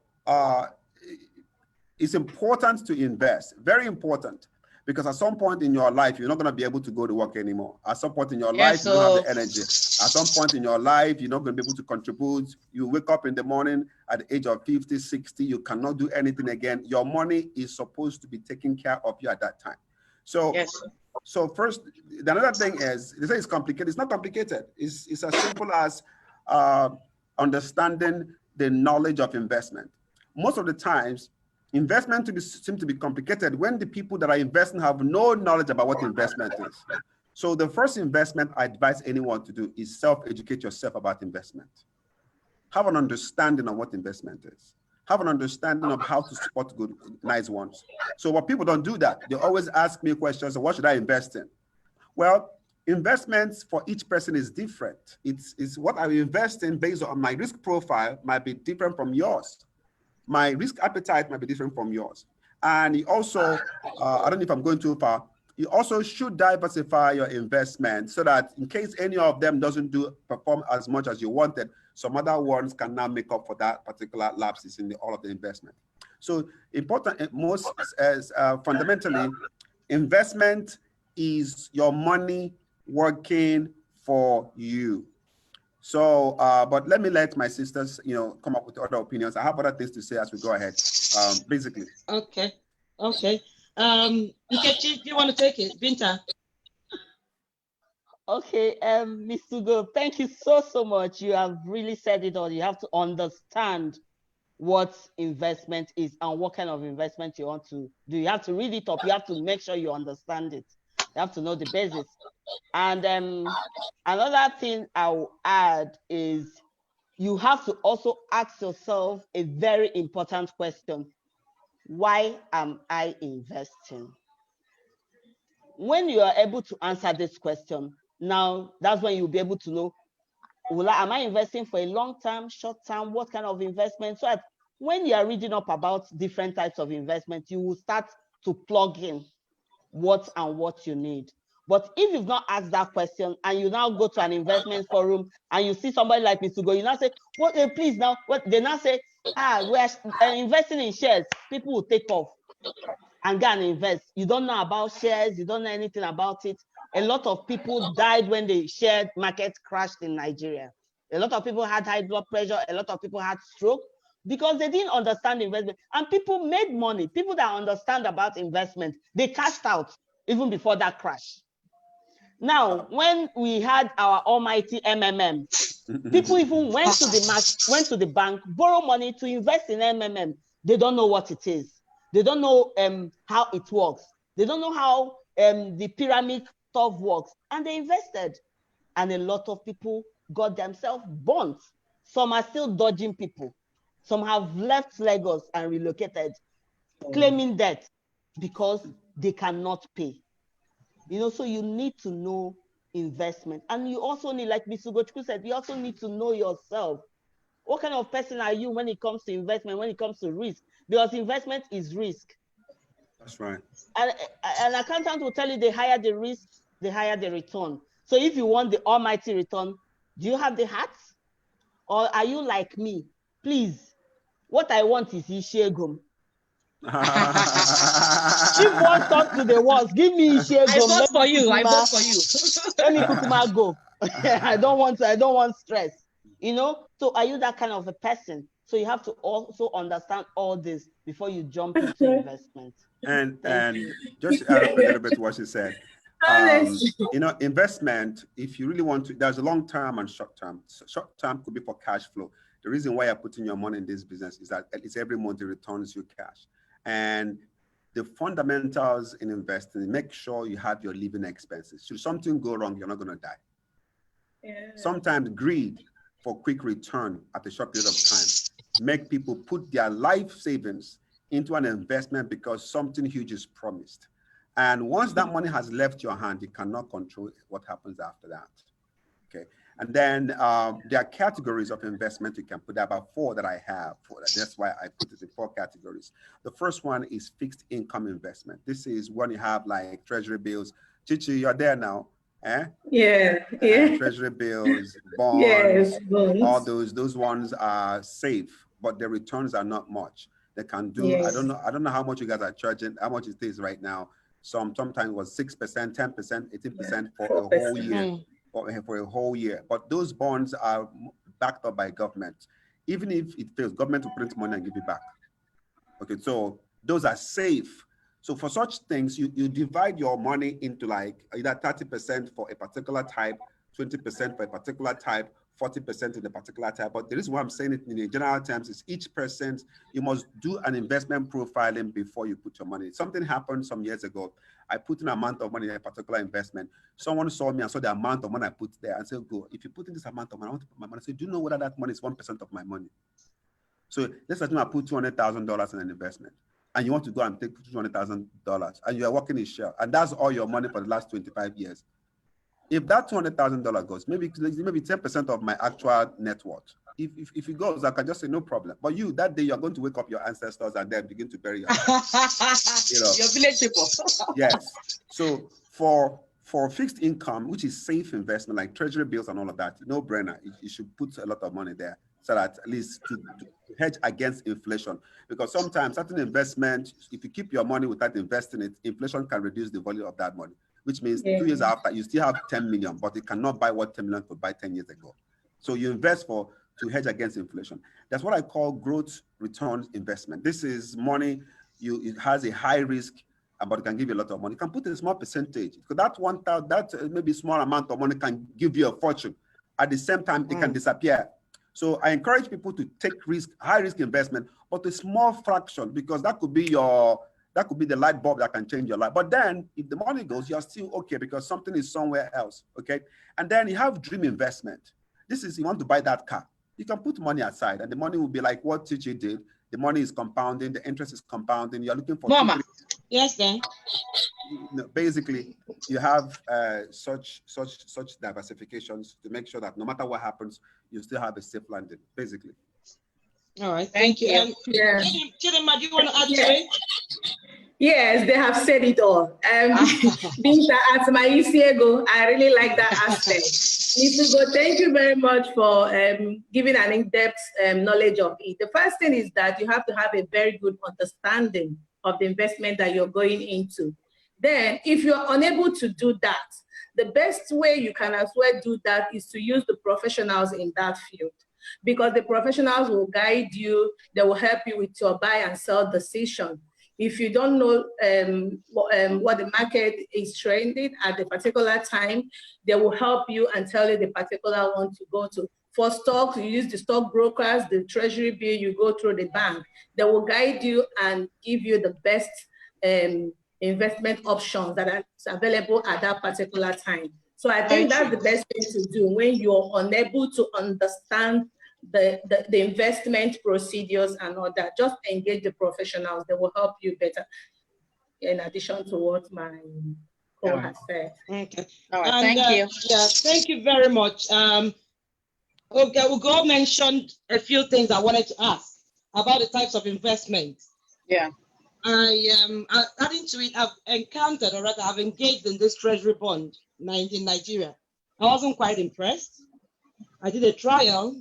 it's important to invest, very important, because at some point in your life, you're not going to be able to go to work anymore. At some point in your life, you don't have the energy. At some point in your life, you're not going to be able to contribute. You wake up in the morning at the age of 50, 60, you cannot do anything again. Your money is supposed to be taking care of you at that time. So, so first, the another thing is, they say it's complicated. It's not complicated. It's as simple as understanding the knowledge of investment. Most of the times, investment seems to be complicated when the people that are investing have no knowledge about what investment is. So the first investment I advise anyone to do is self-educate yourself about investment. Have an understanding of what investment is. Have an understanding of how to spot good, nice ones. So what people don't do that. They always ask me questions, what should I invest in? Well, investments for each person is different. It's what I invest in based on my risk profile might be different from yours. My risk appetite might be different from yours. And you also, I don't know if I'm going too far, you also should diversify your investment so that in case any of them doesn't perform as much as you wanted, some other ones can now make up for that particular lapses in all of the investment. So important, most fundamentally, investment is your money working for you. So, but let me let my sisters, come up with other opinions. I have other things to say as we go ahead, basically. Okay. Nkechi, do you want to take it? Binta? Okay, Ms. Ugo, thank you so much. You have really said it all. You have to understand what investment is and what kind of investment you want to do. You have to read it up. You have to make sure you understand it. You have to know the basics. And another thing I will add is you have to also ask yourself a very important question. Why am I investing? When you are able to answer this question, now that's when you'll be able to know, am I investing for a long term, short term, what kind of investment? So that when you are reading up about different types of investment, you will start to plug in what you need. But if you've not asked that question and you now go to an investment forum and you see somebody like Mr. Go, you now say, what, please now, what they now say, we're investing in shares, people will take off and go and invest. You don't know about shares, you don't know anything about it. A lot of people died when the share market crashed in Nigeria. A lot of people had high blood pressure, a lot of people had stroke because they didn't understand investment. And people made money. People that understand about investment, they cashed out even before that crash. Now, when we had our almighty MMM, people even went to the bank, borrow money to invest in MMM. They don't know what it is. They don't know how it works. They don't know how the pyramid stuff works. And they invested. And a lot of people got themselves burnt. Some are still dodging people. Some have left Lagos and relocated, claiming debt because they cannot pay. You know, so you need to know investment. And you also need, like Mr. Ugochukwu said, you also need to know yourself. What kind of person are you when it comes to investment, when it comes to risk? Because investment is risk. That's right. And an accountant will tell you the higher the risk, the higher the return. So if you want the almighty return, do you have the heart? Or are you like me? Please, what I want is Ishegum. If one talks to the walls, give me Ishegum. I vote for you. I vote for you. Let me Kukuma go. I don't want stress. You know, so are you that kind of a person? So you have to also understand all this before you jump into investment. And just add up a little bit to what she said. You know, investment, if you really want to, there's a long term and short term. Short term could be for cash flow. The reason why you're putting your money in this business is that at least every month it returns you cash. And the fundamentals in investing, make sure you have your living expenses. Should something go wrong, you're not going to die. Yeah. Sometimes greed for quick return at a short period of time make people put their life savings into an investment because something huge is promised. And once that money has left your hand, you cannot control what happens after that. Okay. And then there are categories of investment you can put. There are about 4 that I have. That's why I put it in 4 categories. The first one is fixed income investment. This is when you have like treasury bills. Chichi, you're there now. Eh? Yeah. Treasury bills, bonds, yes, all those ones are safe, but the returns are not much. They can do, yes. I don't know how much you guys are charging, how much it is right now. Sometimes it was 6%, 10%, 18% for a whole year. For a whole year. But those bonds are backed up by government. Even if it fails, government will print money and give it back. Okay, so those are safe. So for such things, you divide your money into like either 30% for a particular type, 20% for a particular type, 40% in a particular type. But the reason why I'm saying it in the general terms is each person, you must do an investment profiling before you put your money. Something happened some years ago. I put in an amount of money in a particular investment. Someone saw me and saw the amount of money I put there and said, go, if you put in this amount of money, I want to put my money. I said, do you know whether that money is 1% of my money? So let's assume I put $200,000 in an investment and you want to go and take $200,000 and you are working in share and that's all your money for the last 25 years. If that $200,000 goes, maybe 10% of my actual net worth. If it goes, I can just say no problem. But you, that day, you're going to wake up your ancestors and then begin to bury yourself. You know? Your village people. Yes. So for fixed income, which is safe investment like treasury bills and all of that, no brainer. You should put a lot of money there so that at least to hedge against inflation. Because sometimes certain investment, if you keep your money without investing it, inflation can reduce the value of that money. Which means 2 years after, you still have 10 million, but it cannot buy what 10 million could buy 10 years ago. So you invest to hedge against inflation. That's what I call growth return investment. This is money, it has a high risk, but it can give you a lot of money. You can put in a small percentage. Because that maybe small amount of money can give you a fortune. At the same time, it can disappear. So I encourage people to take high risk investment, but a small fraction, because that could be the light bulb that can change your life. But then if the money goes, you're still okay because something is somewhere else, okay? And then you have dream investment. This is, you want to buy that car. You can put money aside and the money will be like what Chichi did. The money is compounding, the interest is compounding. You're looking for— Mama. Yes, then. Basically, you have such diversifications to make sure that no matter what happens, you still have a safe landing, basically. All right, thank you. Chidinma, do you want to add to it? Yes, they have said it all. Binta, as my Isiego, I really like that aspect. Mr. Thank you very much for giving an in-depth knowledge of it. The first thing is that you have to have a very good understanding of the investment that you're going into. Then, if you're unable to do that, the best way you can as well do that is to use the professionals in that field. Because the professionals will guide you, they will help you with your buy and sell decision. If you don't know what the market is trending at the particular time, they will help you and tell you the particular one to go to. For stocks, you use the stockbrokers, the treasury bill, you go through the bank. They will guide you and give you the best investment options that are available at that particular time. So I think that's the best thing to do when you're unable to understand the investment procedures and all that. Just engage the professionals. They will help you better, in addition to what my co has said. Okay. All right, thank you. Yeah, thank you very much. Okay, Ugo mentioned a few things I wanted to ask about the types of investment. Yeah. Adding to it, I've encountered, or rather I've engaged in this treasury bond in Nigeria. I wasn't quite impressed. I did a trial,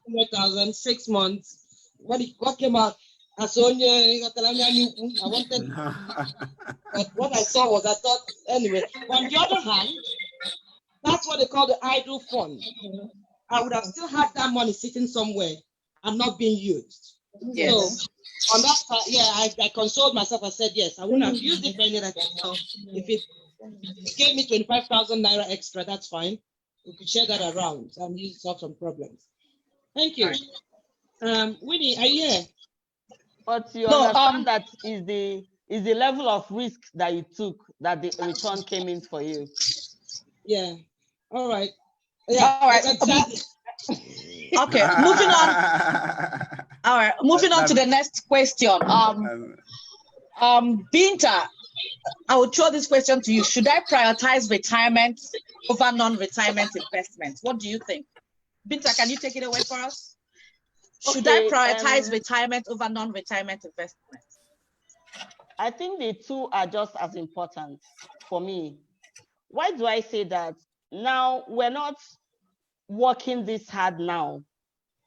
100,000, 6 months. What came out? I wanted, but what I saw was, I thought, anyway. On the other hand, that's what they call the idle fund. I would have still had that money sitting somewhere and not being used. Yes. So on that part, yeah, I consoled myself. I said, yes, I wouldn't have used it for anything. So if it gave me 25,000 naira extra, that's fine. We could share that around and use it to solve some problems. Thank you. Winnie, are you here? But you understand that is the level of risk that you took that the return came in for you. Yeah. All right. Yeah. All right. Okay. Moving on. All right. Moving on to the next question. Binta, I will throw this question to you. Should I prioritize retirement over non-retirement investments? What do you think? Binta, can you take it away for us? Should I prioritize retirement over non-retirement investments? I think the two are just as important for me. Why do I say that? Now, we're not working this hard now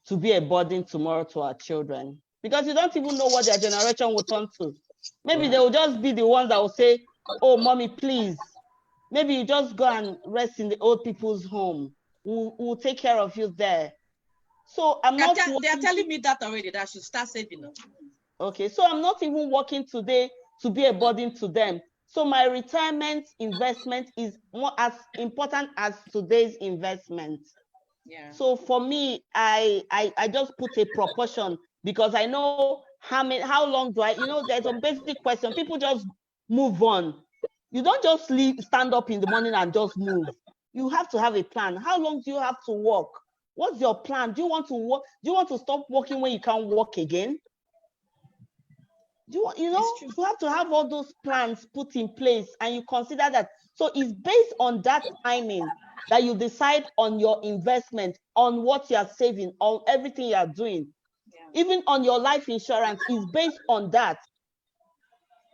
to be a burden tomorrow to our children, because you don't even know what their generation will turn to. Maybe they will just be the ones that will say, oh, mommy, please, maybe you just go and rest in the old people's home. We'll take care of you there. So I'm not. They're telling me that already, that I should start saving them. Okay, so I'm not even working today to be a burden to them. So my retirement investment is more as important as today's investment. Yeah. So for me, I just put a proportion, because I know how long do I, there's a basic question. People just move on. You don't just stand up in the morning and just move. You have to have a plan. How long do you have to work? What's your plan? Do you want to work? Do you want to stop working when you can't work again? You have to have all those plans put in place, and you consider that. So it's based on that timing that you decide on your investment, on what you are saving, on everything you are doing. Yeah. Even on your life insurance is based on that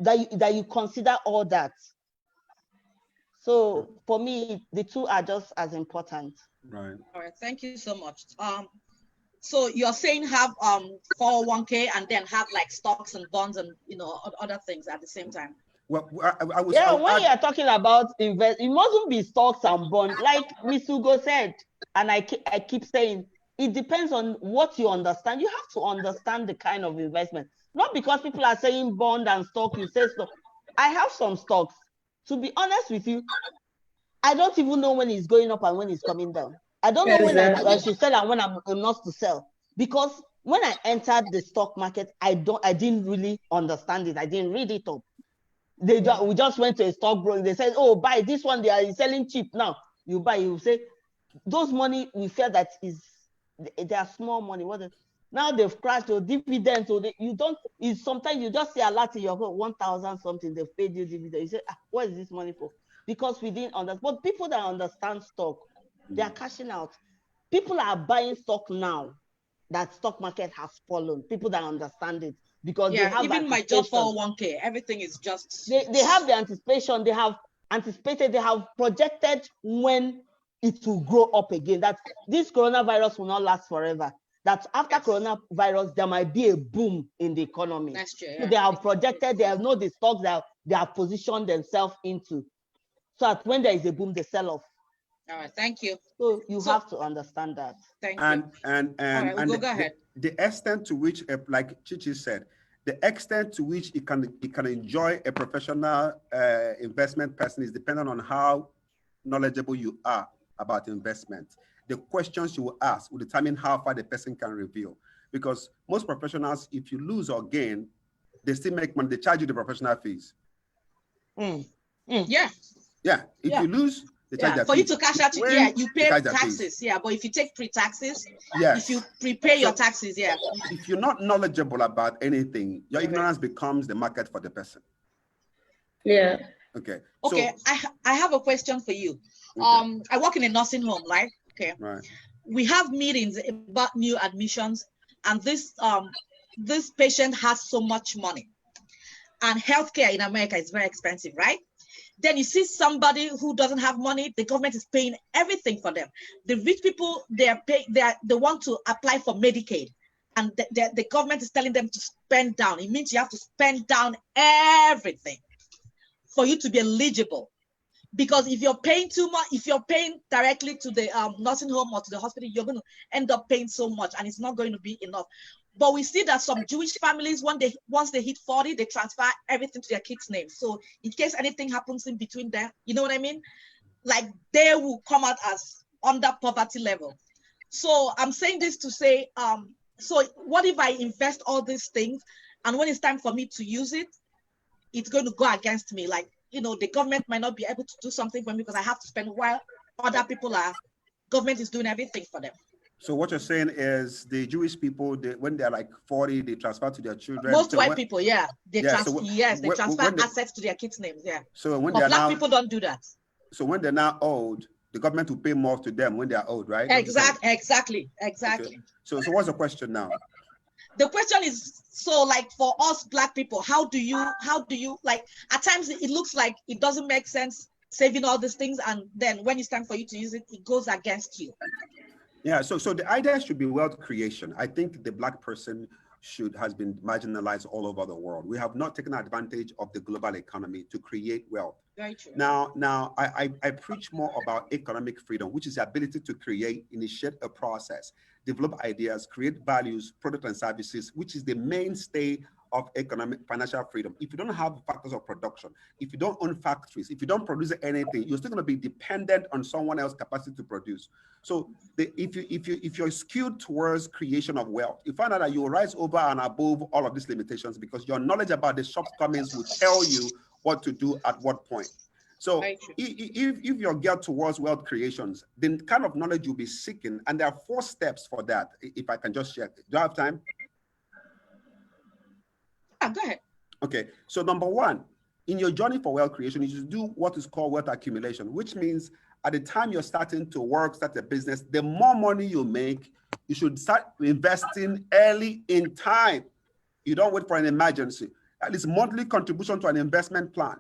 you consider all that. So for me, the two are just as important. Right. All right. Thank you so much. So you're saying have 401k and then have like stocks and bonds and other things at the same time. Well, when you're talking about invest, it mustn't be stocks and bonds, like Ms. Ugo said, and I keep saying it depends on what you understand. You have to understand the kind of investment. Not because people are saying bond and stock, you say stock. I have some stocks. To be honest with you, I don't even know when it's going up and when it's coming down. I don't know when I should sell and when I'm not to sell. Because when I entered the stock market, I didn't really understand it. I didn't read it up. We just went to a stock broker. They said, oh, buy this one. They are selling cheap now. You buy, you say, those money, we feel that they are small money. Now they've crashed your dividends. So sometimes you just see a lot in your 1,000 something. They've paid you dividend. You say, what is this money for? Because we didn't understand. But people that understand stock, they are cashing out. People are buying stock now that stock market has fallen. People that understand it, because they have even my job 401k, everything is just they have the anticipation. They have anticipated. They have projected when it will grow up again. That this coronavirus will not last forever. That after coronavirus there might be a boom in the economy. That's true. So they have projected. They have know the stocks that they have positioned themselves into. So that when there is a boom, they sell off. All right, thank you. So you have to understand that. Thank you. And go ahead. The extent to which, like Chichi said, The extent to which it can enjoy a professional investment person is dependent on how knowledgeable you are about investment. The questions you will ask will determine how far the person can reveal. Because most professionals, if you lose or gain, they still make money. They charge you the professional fees. Yeah. Yeah. If you lose, they charge their for fees. you to cash out, you pay taxes. Yeah, but if you take pre-taxes, if you prepare your taxes, if you're not knowledgeable about anything, your ignorance becomes the market for the person. Yeah. Okay. Okay. So, I have a question for you. Okay. I work in a nursing home, right? Okay. Right. We have meetings about new admissions, and this patient has so much money, and healthcare in America is very expensive, right? Then you see somebody who doesn't have money, the government is paying everything for them. The rich people, they want to apply for Medicaid, and the government is telling them to spend down. It means you have to spend down everything for you to be eligible. Because if you're paying too much, if you're paying directly to the nursing home or to the hospital, you're going to end up paying so much, and it's not going to be enough. But we see that some Jewish families, once they hit 40, they transfer everything to their kids' names. So in case anything happens in between them, you know what I mean? Like they will come out as under poverty level. So I'm saying this to say, so what if I invest all these things, and when it's time for me to use it, it's going to go against me? Like, you know, the government might not be able to do something for me because I have to spend while other people government is doing everything for them. So what you're saying is the Jewish people, when they're like 40, they transfer to their children. Most white people, yeah. They transfer assets to their kids' names, yeah. So when but black people don't do that. So when they're now old, the government will pay more to them when they're old, right? Exactly. Okay. So what's the question now? The question is, so like for us black people, how do you like, at times it looks like it doesn't make sense saving all these things, and then when it's time for you to use it, it goes against you. Yeah, so the idea should be wealth creation. I think the black person has been marginalized all over the world. We have not taken advantage of the global economy to create wealth. Very true. Now I preach more about economic freedom, which is the ability to create, initiate a process, develop ideas, create values, products and services, which is the mainstay of financial freedom. If you don't have factors of production, if you don't own factories, if you don't produce anything, you're still going to be dependent on someone else's capacity to produce. So if you're skewed towards creation of wealth, you find out that you will rise over and above all of these limitations because your knowledge about the shortcomings will tell you what to do at what point. So if you're geared towards wealth creations, the kind of knowledge you'll be seeking, and there are 4 steps for that, if I can just share. Do I have time? Go ahead. Okay, so number 1, in your journey for wealth creation, you should do what is called wealth accumulation, which means at the time you're starting to work, start a business, the more money you make, you should start investing early in time. You don't wait for an emergency. At least monthly contribution to an investment plan,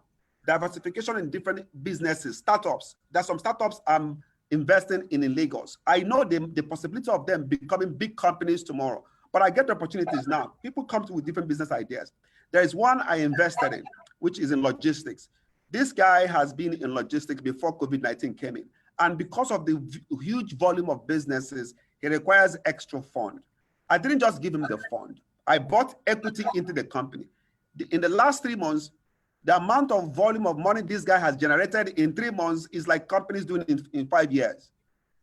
diversification in different businesses, startups. There's some startups I'm investing in Lagos. I know the possibility of them becoming big companies tomorrow. But I get the opportunities now. People come to with different business ideas. There is one I invested in, which is in logistics. This guy has been in logistics before COVID-19 came in. And because of the huge volume of businesses, he requires extra fund. I didn't just give him the fund. I bought equity into the company. In the last 3 months, the amount of volume of money this guy has generated in 3 months is like companies doing in 5 years.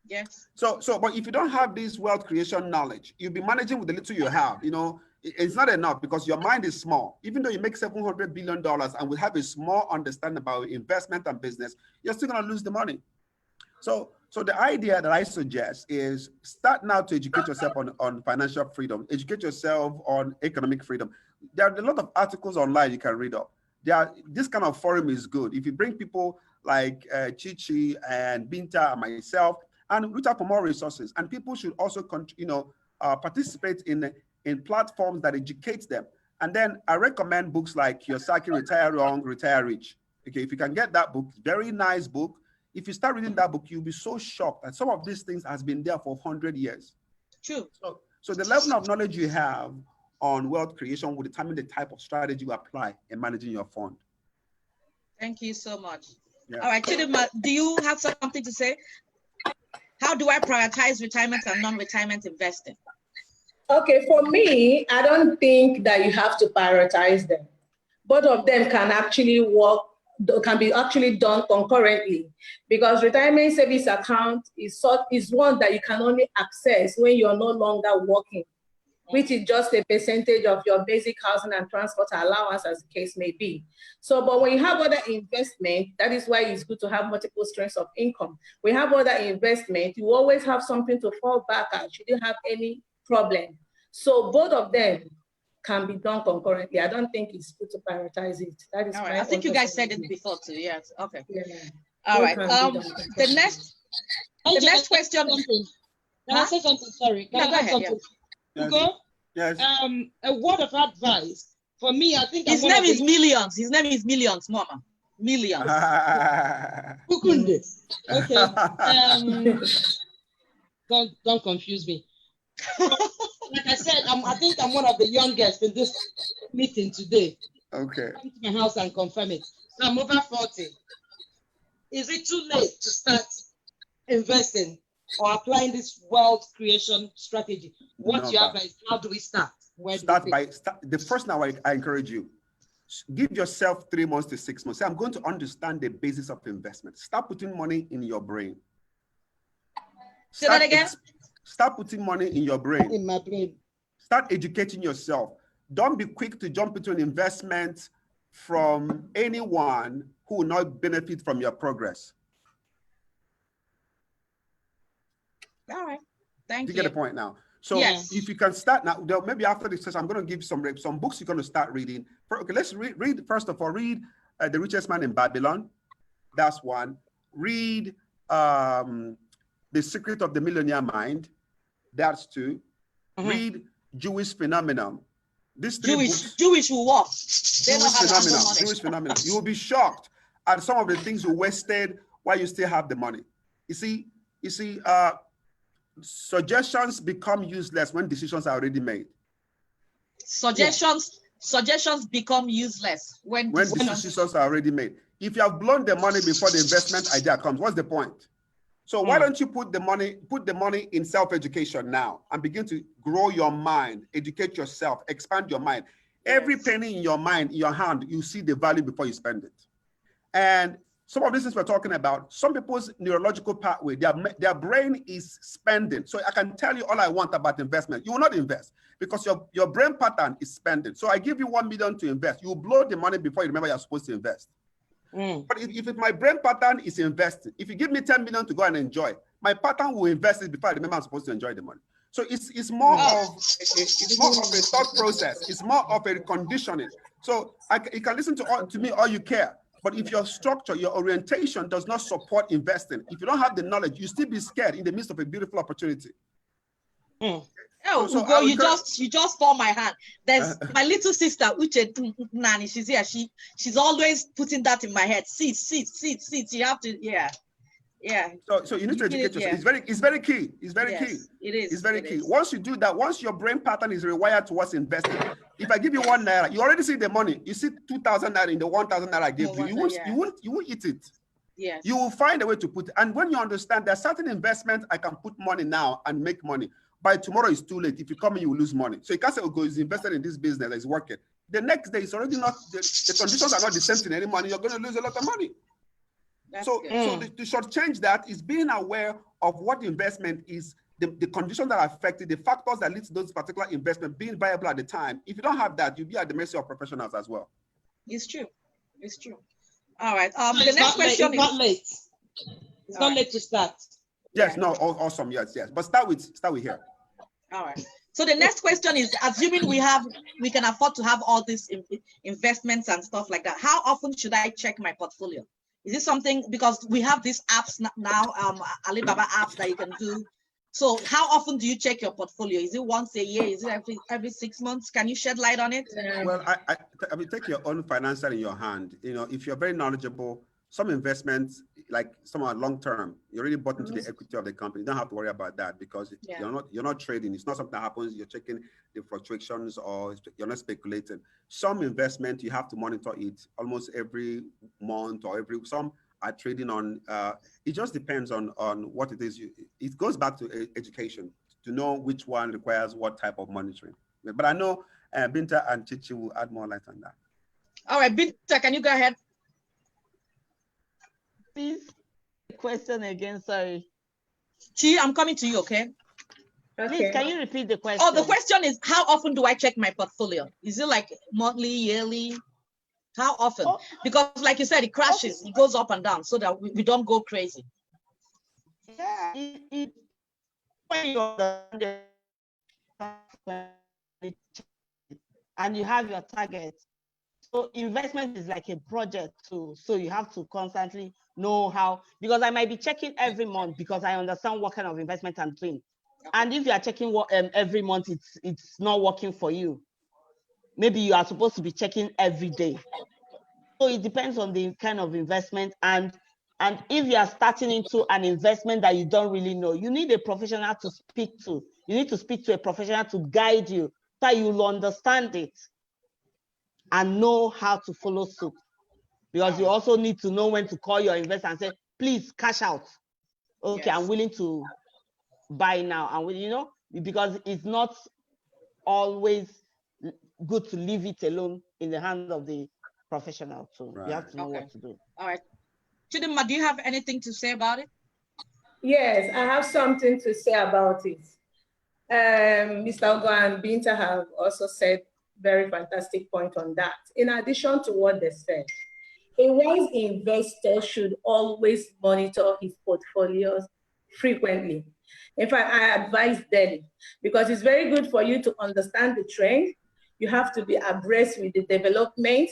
Yes. But if you don't have this wealth creation knowledge, you'll be managing with the little you have. You know, it's not enough because your mind is small. Even though you make $700 billion and will have a small understanding about investment and business, you're still going to lose the money. So the idea that I suggest is start now to educate yourself on financial freedom, educate yourself on economic freedom. There are a lot of articles online you can read up. This kind of forum is good. If you bring people like Chichi and Binta and myself, and reach out for more resources. And people should also, participate in platforms that educate them. And then I recommend books like Kiyosaki, Retire Young, Retire Rich. Okay, if you can get that book, very nice book. If you start reading that book, you'll be so shocked that some of these things has been there for 100 years. True. So the level of knowledge you have on wealth creation will determine the type of strategy you apply in managing your fund. Thank you so much. Yeah. All right, Chidinma, do you have something to say? How do I prioritize retirement and non-retirement investing? Okay, for me, I don't think that you have to prioritize them. Both of them can actually work, can be actually done concurrently, because retirement savings account is one that you can only access when you're no longer working, which is just a percentage of your basic housing and transport allowance, as the case may be. So, but when you have other investment, that is why it's good to have multiple streams of income. When you have other investment, you always have something to fall back at. You didn't have any problem. So both of them can be done concurrently. I don't think it's good to prioritize it. That is all right. I think you guys said it before too. Yes. Okay. Yeah. All right. The next question. Can I say something? Sorry. Can I say something? Ugo? Yes. A word of advice for me. I think his name is Millions. His name is Millions, Mama. Millions. Ukunde. Okay. Don't confuse me. Like I said, I think I'm one of the youngest in this meeting today. Okay. Come to my house and confirm it. So I'm over 40. Is it too late to start investing or applying this wealth creation strategy? What you have is, how do we start? The first now I encourage you, give yourself 3 months to 6 months. Say, I'm going to understand the basis of investment. Start putting money in your brain. Say that again. Start putting money in your brain. In my brain. Start educating yourself. Don't be quick to jump into an investment from anyone who will not benefit from your progress. All right. Thank you. You get the point now. So yes. If you can start now, maybe after this session, I'm going to give some books you're going to start reading. Okay, let's read first of all, read The Richest Man in Babylon. That's one. Read The Secret of the Millionaire Mind. That's two. Read Jewish Phenomenon. These three books, Jewish will walk. Jewish Phenomenon. You will be shocked at some of the things you wasted while you still have the money. You see, suggestions become useless when decisions are already made. Suggestions become useless when decisions are already made. If you have blown the money before the investment idea comes, what's the point? So why don't you put the money in self-education now and begin to grow your mind, educate yourself, expand your mind. Yes. Every penny in your mind, in your hand, you see the value before you spend it. And some of these things we're talking about, some people's neurological pathway, their brain is spending. So I can tell you all I want about investment. You will not invest because your brain pattern is spending. So I give you 1 million to invest. You blow the money before you remember you're supposed to invest. But if my brain pattern is investing, if you give me 10 million to go and enjoy, my pattern will invest it before I remember I'm supposed to enjoy the money. So it's more of a thought process. It's more of a conditioning. So you can listen to me all you care. But if your structure, your orientation does not support investing, if you don't have the knowledge, you still be scared in the midst of a beautiful opportunity. Oh, so Ugo, you just fall my hand. There's my little sister, Uche Nani. She's here. She's always putting that in my head. Seats. You have to, yeah. So you need to educate yourself. Yeah. It's very key. It's very key. It is. It's very key. Once you do that, once your brain pattern is rewired towards investing, if I give you 1 naira, you already see the money. You see 2,000 naira in the 1,000 naira I gave you. You won't eat it. Yes. You will find a way to put it. And when you understand there are certain investments I can put money now and make money. By tomorrow it's too late. If you come in, you will lose money. So you can't say, oh, he's invested in this business that is working. The next day it's already not, the conditions are not the same thing anymore. You're going to lose a lot of money. So to shortchange that is being aware of what investment is, the conditions that are affected, the factors that lead to those particular investment being viable at the time. If you don't have that, you'll be at the mercy of professionals as well. It's true. All right. The next question is not late. It's not late to start. Yes, no, awesome. Yes. But start with here. All right. So the next question is, assuming we can afford to have all these investments and stuff like that, how often should I check my portfolio? Is it something, because we have these apps now, Alibaba apps that you can do. So how often do you check your portfolio? Is it once a year? Is it every 6 months? Can you shed light on it? Well, I mean, take your own financial in your hand. You know, if you're very knowledgeable, some investments, like some are long-term, you already bought into the equity of the company. You don't have to worry about that because you're not trading. It's not something that happens. You're checking the fluctuations or you're not speculating. Some investment, you have to monitor it almost every month or some are trading on. It just depends on what it is. It goes back to education. to know which one requires what type of monitoring. But I know Binta and Chichi will add more light on that. All right, Binta, can you go ahead? Please, question again, sorry. Chi, I'm coming to you, okay? Please, can you repeat the question? Oh, the question is, how often do I check my portfolio? Is it like monthly, yearly? How often? Oh. Because like you said, it crashes, it goes up and down so that we don't go crazy. Yeah, when you understand and you have your target. So investment is like a project too. So you have to constantly know how, because I might be checking every month because I understand what kind of investment I'm doing. And if you are checking what every month, it's not working for you. Maybe you are supposed to be checking every day. So it depends on the kind of investment. And if you are starting into an investment that you don't really know, you need a professional to speak to. You need to speak to a professional to guide you so you'll understand it and know how to follow suit. Because you also need to know when to call your investor and say, please cash out. Okay, yes. I'm willing to buy now. And you know, because it's not always good to leave it alone in the hands of the professional. So you have to know what to do. All right. Chidinma, do you have anything to say about it? Yes, I have something to say about it. Mr. Ugo and Binta have also said very fantastic point on that. In addition to what they said, a wise investor should always monitor his portfolios frequently. In fact, I advise daily because it's very good for you to understand the trend. You have to be abreast with the development.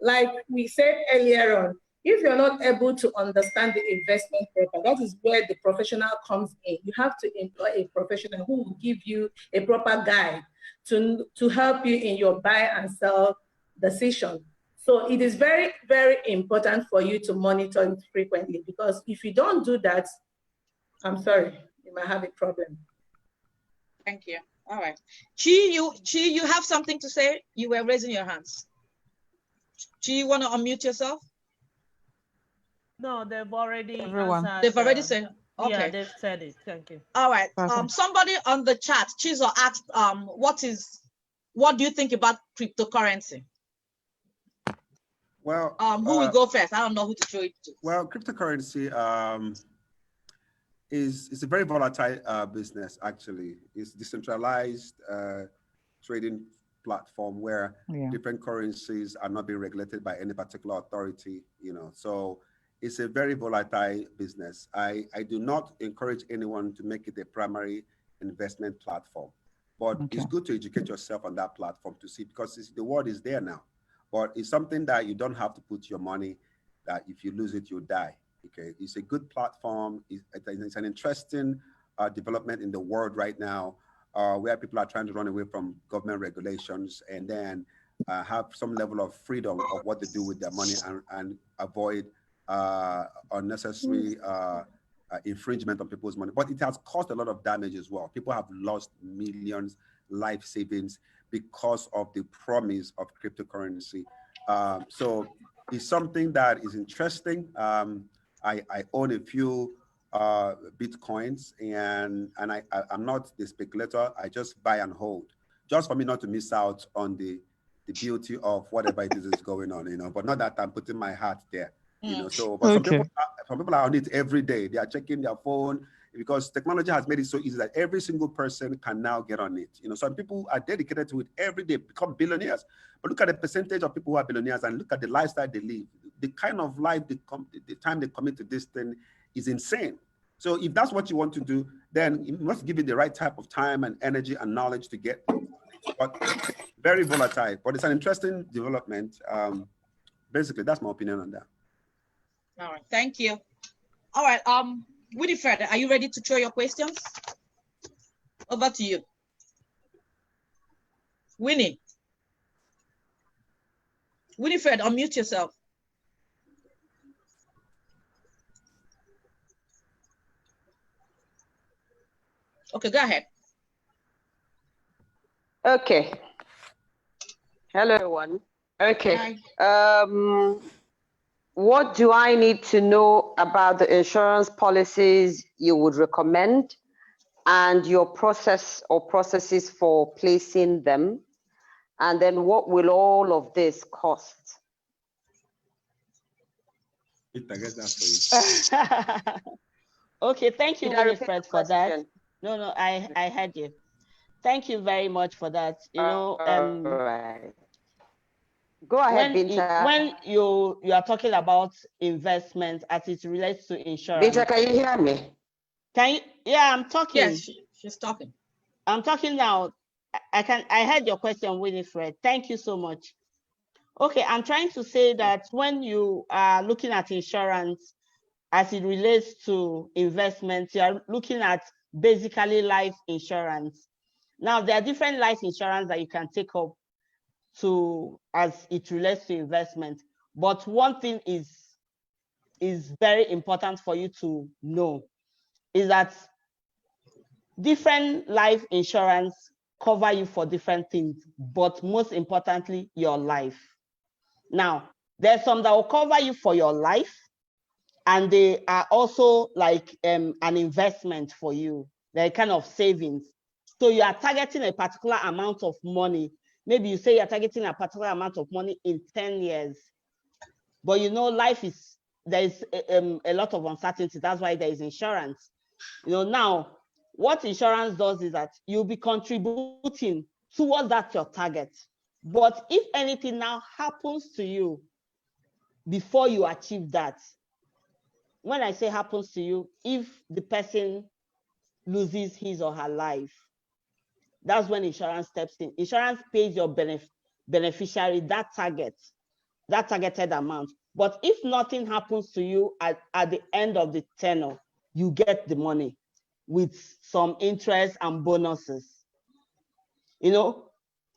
Like we said earlier on, if you're not able to understand the investment paper, that is where the professional comes in. You have to employ a professional who will give you a proper guide to help you in your buy and sell decision. So it is very, very important for you to monitor it frequently, because if you don't do that, I'm sorry, you might have a problem. Thank you. All right. Chi, you have something to say? You were raising your hands. Chi, you want to unmute yourself? No, they've already answered. They've already said. Okay. Yeah, they've said it. Thank you. All right. Somebody on the chat, Chizo asked, what do you think about cryptocurrency? Well, who will go first? I don't know who to throw it to. Well, cryptocurrency is a very volatile business. Actually, it's decentralized trading platform where different currencies are not being regulated by any particular authority. You know, so it's a very volatile business. I do not encourage anyone to make it a primary investment platform, but it's good to educate yourself on that platform to see, because the word is there now. But it's something that you don't have to put your money, that if you lose it, you die. Okay, it's a good platform. It's an interesting development in the world right now, where people are trying to run away from government regulations and then have some level of freedom of what to do with their money and avoid unnecessary infringement on people's money. But it has caused a lot of damage as well. People have lost millions, life savings, because of the promise of cryptocurrency. So it's something that is interesting. I own a few Bitcoins, and I'm not the speculator. I just buy and hold, just for me not to miss out on the beauty of whatever it is going on, you know, but not that I'm putting my heart there, you know. So, but some people are on it every day. They are checking their phone, because technology has made it so easy that every single person can now get on it. You know, some people are dedicated to it every day, become billionaires. But look at the percentage of people who are billionaires and look at the lifestyle they live. The kind of life, the time they commit to this thing is insane. So if that's what you want to do, then you must give it the right type of time and energy and knowledge to get it. But very volatile, but it's an interesting development. Basically, that's my opinion on that. All right, thank you. All right, Winifred, are you ready to throw your questions? Over to you. Winifred, unmute yourself. Okay, go ahead. Okay. Hello, everyone. Okay. What do I need to know about the insurance policies you would recommend and your process or processes for placing them? And then what will all of this cost? Okay, thank you, Did I repeat Winifred, the for that. question? No, I heard you. Thank you very much for that. All right. Go ahead, Binta. When you are talking about investment as it relates to insurance. Binta, can you hear me? Can you? Yeah, I'm talking. Yes, she's talking. I'm talking now. I heard your question, Winifred. Thank you so much. Okay, I'm trying to say that when you are looking at insurance as it relates to investments, you are looking at basically life insurance. Now, there are different life insurance that you can take up to as it relates to investment. But one thing is very important for you to know is that different life insurance cover you for different things, but most importantly, your life. Now, there's some that will cover you for your life, and they are also like an investment for you. They're kind of savings. So you are targeting a particular amount of money. Maybe you say you're targeting a particular amount of money in 10 years. But you know, there is a lot of uncertainty. That's why there is insurance. You know, now, what insurance does is that you'll be contributing towards that your target. But if anything now happens to you before you achieve that, when I say happens to you, if the person loses his or her life, that's when insurance steps in. Insurance pays your beneficiary that targeted amount. But if nothing happens to you at the end of the tenure, you get the money with some interest and bonuses. You know,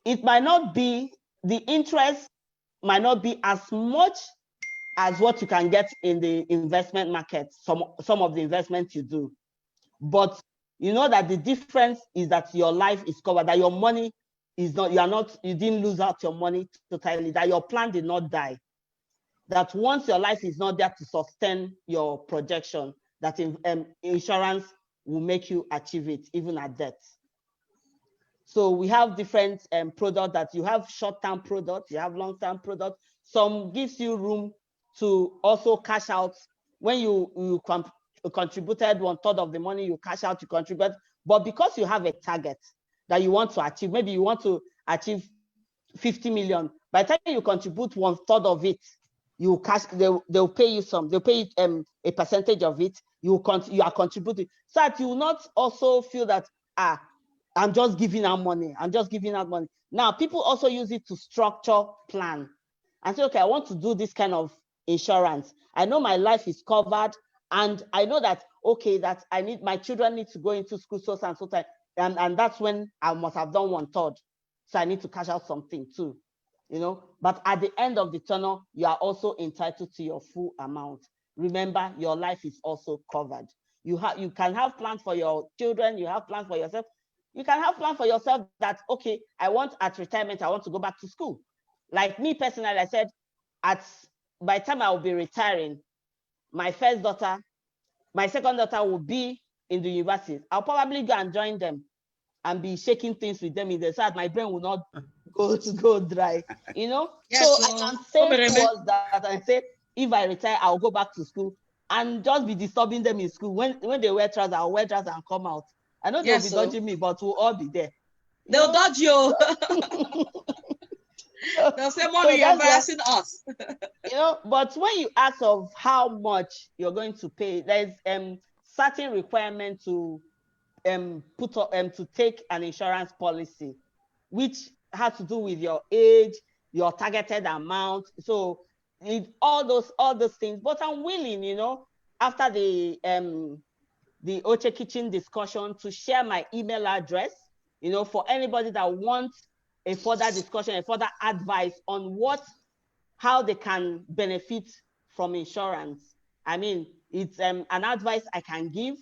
it might not be, the interest might not be as much as what you can get in the investment market, some of the investments you do. But you know that the difference is that your life is covered, that your money is not, you didn't lose out your money totally, that your plan did not die. That once your life is not there to sustain your projection, that insurance will make you achieve it, even at death. So we have different products that you have short-term products, you have long-term products. Some gives you room to also cash out. When you contributed 1/3 of the money, you cash out, you contribute. But because you have a target that you want to achieve, maybe you want to achieve 50 million. By the time you contribute 1/3 of it, you cash, they'll pay you some, they'll pay you a percentage of it, you are contributing. So that you will not also feel that, I'm just giving out money, I'm just giving out money. Now, people also use it to structure plan and say, okay, I want to do this kind of insurance. I know my life is covered, and I know that, okay, that my children need to go into school so and so time, and that's when I must have done 1/3. So I need to cash out something too, you know. But at the end of the tunnel, you are also entitled to your full amount. Remember, your life is also covered. You can have plans for your children, you have plans for yourself. You can have plans for yourself that, okay, at retirement, I want to go back to school. Like me personally, I said, by the time I will be retiring, my second daughter will be in the university. I'll probably go and join them and be shaking things with them in the side. My brain will not go dry, you know? Yes, so I can say towards that and say, if I retire, I'll go back to school and just be disturbing them in school. When they wear trousers, I'll wear trousers and come out. I know they'll be dodging me, but we'll all be there. They'll dodge you. They'll say, Mommy, you're embarrassing us. You know, but when you ask of how much you're going to pay, there's certain requirement to to take an insurance policy, which has to do with your age, your targeted amount. So all those things. But I'm willing, you know, after the Oche Kitchen discussion, to share my email address, you know, for anybody that wants a further discussion, a further advice on how they can benefit from insurance. I mean, it's an advice I can give.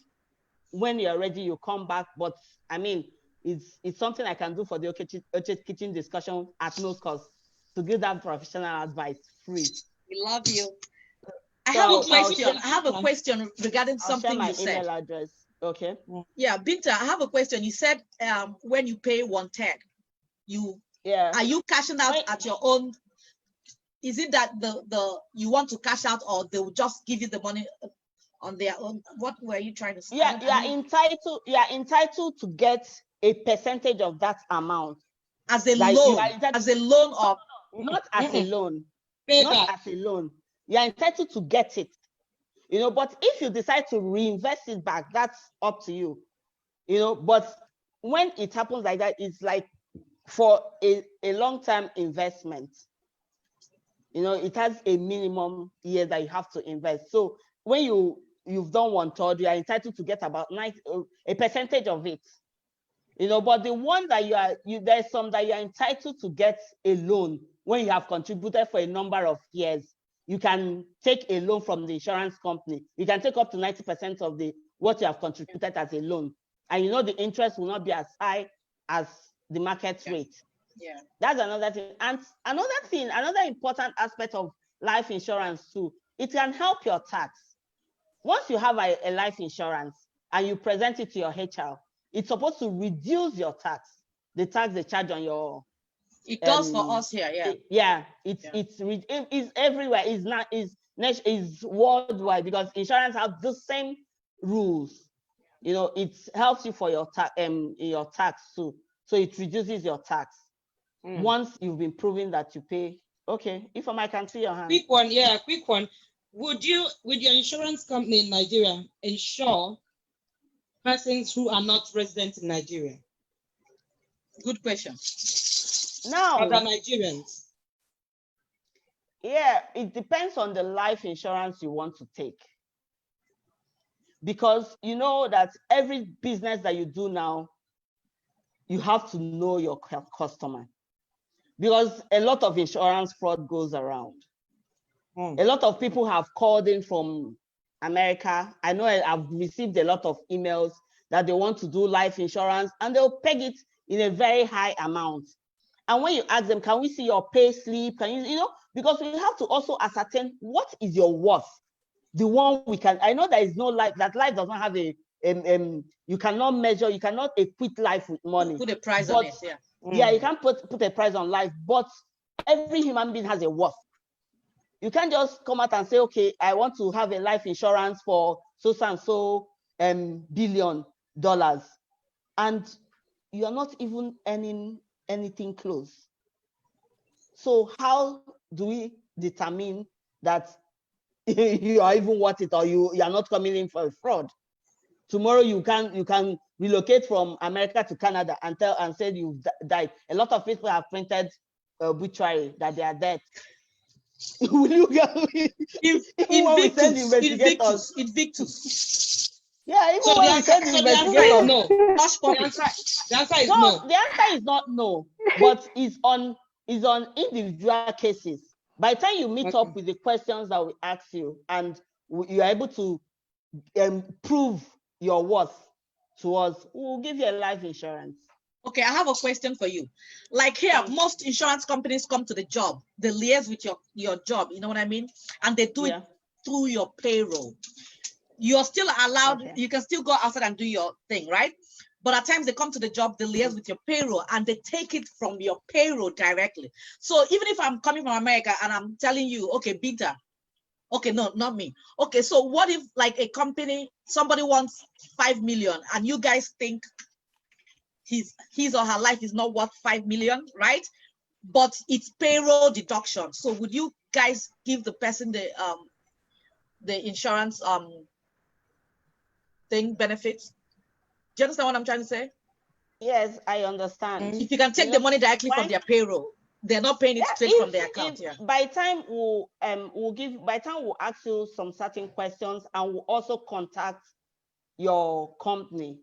When you're ready, you come back. But I mean, it's something I can do for the Oche Kitchen discussion at no cost, to give that professional advice free. We love you. I have a question regarding something you said. Email address. Okay. Yeah, Binta, I have a question. You said when you pay 1/3, are you cashing out at your own? Is it that the you want to cash out, or they will just give you the money on their own? What were you trying to say? Yeah, you are entitled to get a percentage of that amount as a loan. As a loan, or not as a loan. Not as a loan. You are entitled to get it. But if you decide to reinvest it back, that's up to you. But when it happens like that, it's like for a long-term investment. It has a minimum year that you have to invest. So when you've done 1/3, you are entitled to get about a percentage of it. But the one that there's some that you are entitled to get a loan when you have contributed for a number of years. You can take a loan from the insurance company. You can take up to 90% of what you have contributed as a loan. And the interest will not be as high as the market rate. Yeah. That's another thing. And another important aspect of life insurance too, it can help your tax. Once you have a life insurance and you present it to your HR, it's supposed to reduce your tax, the tax they charge on your. It does for us here, yeah. It's everywhere. It's worldwide, because insurance have the same rules. It helps you for your tax too. So it reduces your tax once you've been proving that you pay. Okay, if I can see your hand. Quick one. Would your insurance company in Nigeria insure persons who are not resident in Nigeria? Good question. Now, other Nigerians. Yeah, it depends on the life insurance you want to take. Because you know that every business that you do now, you have to know your customer. Because a lot of insurance fraud goes around. A lot of people have called in from America. I know I've received a lot of emails that they want to do life insurance, and they'll peg it in a very high amount. And when you ask them, can we see your pay slip? Can you, because we have to also ascertain what is your worth. The one we can, I know there is no life, that life does not have you cannot measure, you cannot equate life with money. Put a price on it, yeah. Yeah, you can't put a price on life, but every human being has a worth. You can't just come out and say, okay, I want to have a life insurance for so and so $1 billion, and you're not even earning anything close. So how do we determine that you are even worth it, or you are not coming in for a fraud? Tomorrow you can relocate from America to Canada and say you've died. A lot of people have printed obituary that they are dead. Will you go? Invictus. Yeah, even so when we send the investigators, no. The answer is no. The answer is not no, but it's on individual cases. By the time you meet up with the questions that we ask you, and you are able to prove your worth to us, we'll give you a life insurance. Okay, I have a question for you. Like here, most insurance companies come to the job. They liaise with your job, you know what I mean? And they do it through your payroll. You're still allowed, you can still go outside and do your thing, right? But at times they come to the job, they liaise with your payroll, and they take it from your payroll directly. So even if I'm coming from America and I'm telling you, okay, Binta, okay, no, not me. Okay, so what if like a company, somebody wants 5 million and you guys think his or her life is not worth 5 million, right? But it's payroll deduction. So would you guys give the person the insurance thing benefits? Do you understand what I'm trying to say? Yes, I understand. If you can take the money directly from their payroll, they're not paying it straight from their account. By the time we'll ask you some certain questions, and we'll also contact your company,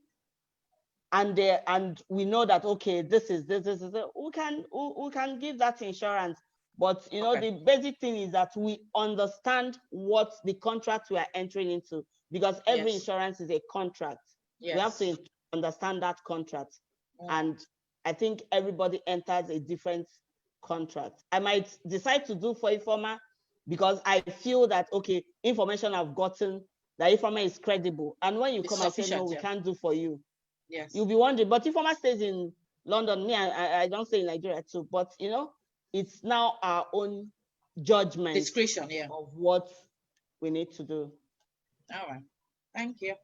and we know that okay, this is we can give that insurance. But the basic thing is that we understand what the contract we are entering into, because every insurance is a contract. We have to understand that contract. And I think everybody enters a different contract. I might decide to do for Informa because I feel that, okay, information I've gotten that Ifeoma is credible. And when you come and say, no, we can't do for you, you'll be wondering. But Ifeoma stays in London, me, I don't stay in Nigeria too, but you know, it's now our own judgment discretion of what we need to do. All right. Thank you.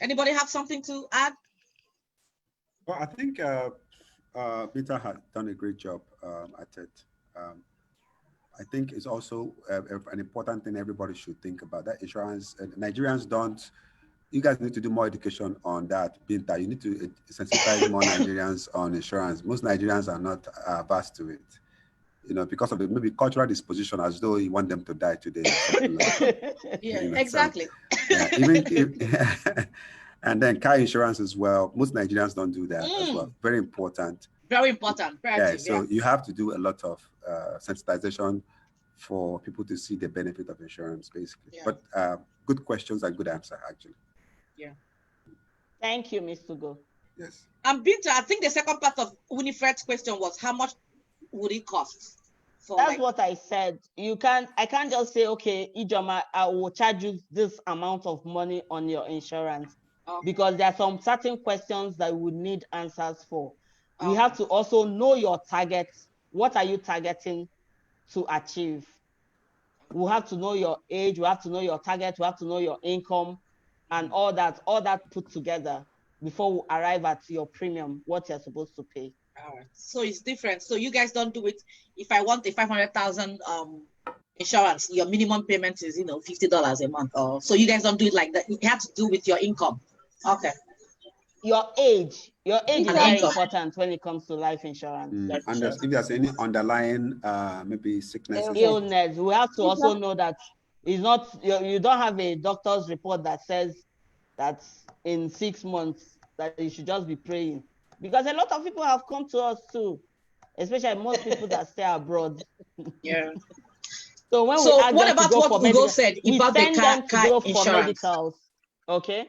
Anybody have something to add? Well, I think Binta has done a great job at it. I think it's also an important thing everybody should think about, that insurance. Nigerians don't, you guys need to do more education on that, Binta. You need to sensitize more Nigerians on insurance. Most Nigerians are not averse to it, you know, because of the maybe cultural disposition, as though you want them to die today. Yeah, you know, exactly. So, yeah, even if, and then car insurance as well. Most Nigerians don't do that as well. Very important. Very important. Yeah, so you have to do a lot of sensitization for people to see the benefit of insurance, basically. Yeah. But good questions and good answer, actually. Yeah. Thank you, Mr. Ugo. Yes. Binta, I think the second part of Winifred's question was how much would it cost? That's what I said. I can't just say, okay, Ijoma, I will charge you this amount of money on your insurance. Because there are some certain questions that we would need answers for. We have to also know your targets. What are you targeting to achieve? We have to know your age, we have to know your target, we have to know your income, and all that put together before we arrive at your premium, what you're supposed to pay. All right. So it's different. So you guys don't do it. If I want a 500,000 insurance, your minimum payment is, $50 a month. Or so you guys don't do it like that. It has to do with your income. Okay. Your age is very important when it comes to life insurance. And if there's any underlying maybe sickness, illness, we have to also know that it's not, you don't have a doctor's report that says that in 6 months that you should just be praying, because a lot of people have come to us too, especially most people that stay abroad. Yeah. So when so we ask what about what Ugo said about the car for medicals? Okay.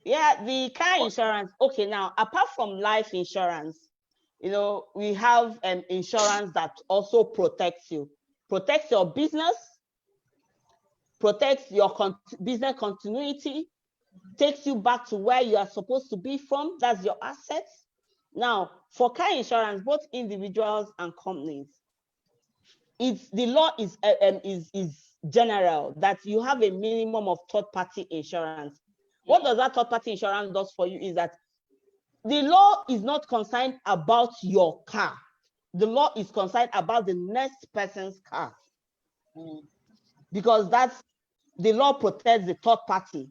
Yeah, the car insurance. Okay, now apart from life insurance, we have insurance that also protects you, protects your business, protects your business continuity, takes you back to where you are supposed to be from. That's your assets. Now, for car insurance, both individuals and companies, the law is general that you have a minimum of third-party insurance. What does that third-party insurance do for you is that the law is not concerned about your car. The law is concerned about the next person's car. Because the law protects the third party.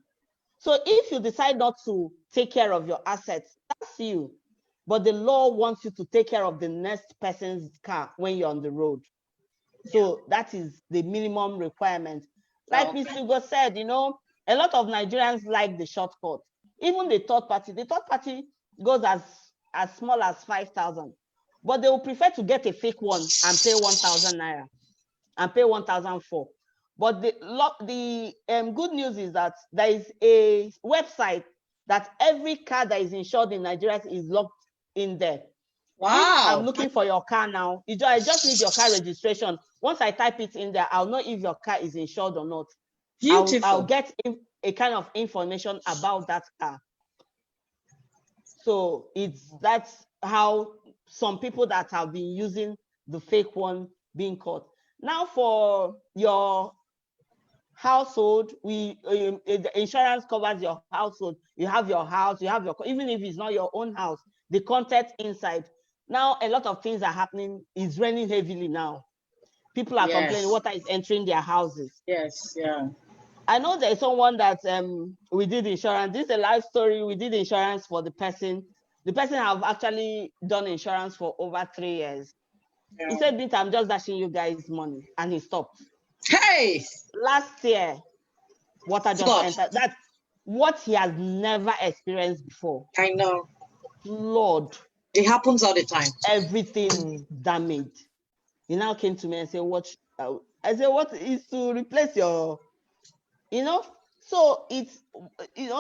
So if you decide not to take care of your assets, that's you. But the law wants you to take care of the next person's car when you're on the road. So that is the minimum requirement. Like Mr. Ugo said, a lot of Nigerians like the shortcut. Even the third party goes as small as 5,000, but they will prefer to get a fake one and pay 1,000 naira and pay 1,004. But the good news is that there is a website that every car that is insured in Nigeria is logged in there. Wow. If I'm looking for your car now, I just need your car registration. Once I type it in there, I'll know if your car is insured or not. Beautiful. I'll get a kind of information about that car. So that's how some people that have been using the fake one being caught. Now for your household, the insurance covers your household. You have your house, even if it's not your own house, the content inside. Now a lot of things are happening. It's raining heavily now. People are complaining water is entering their houses. Yes, yeah. I know there's someone that we did insurance. This is a life story. We did insurance for the person. The person have actually done insurance for over 3 years. Yeah. He said, Binta, I'm just dashing you guys money. And he stopped. Hey! Last year, water just entered. That's what he has never experienced before. I know. Lord. It happens all the time. Everything damaged. He now came to me and said, what? I said, what is to replace your, So it's,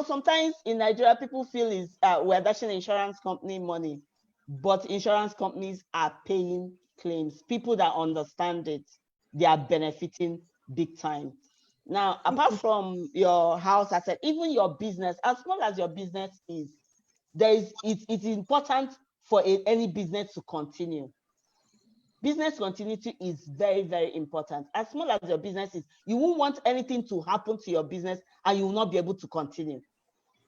sometimes in Nigeria, people feel we're dashing insurance company money, but insurance companies are paying claims. People that understand it. they are benefiting big time. Now, apart from your house asset, even your business, as small as your business is, it's important for any business to continue. Business continuity is very, very important. As small as your business is, you won't want anything to happen to your business and you will not be able to continue.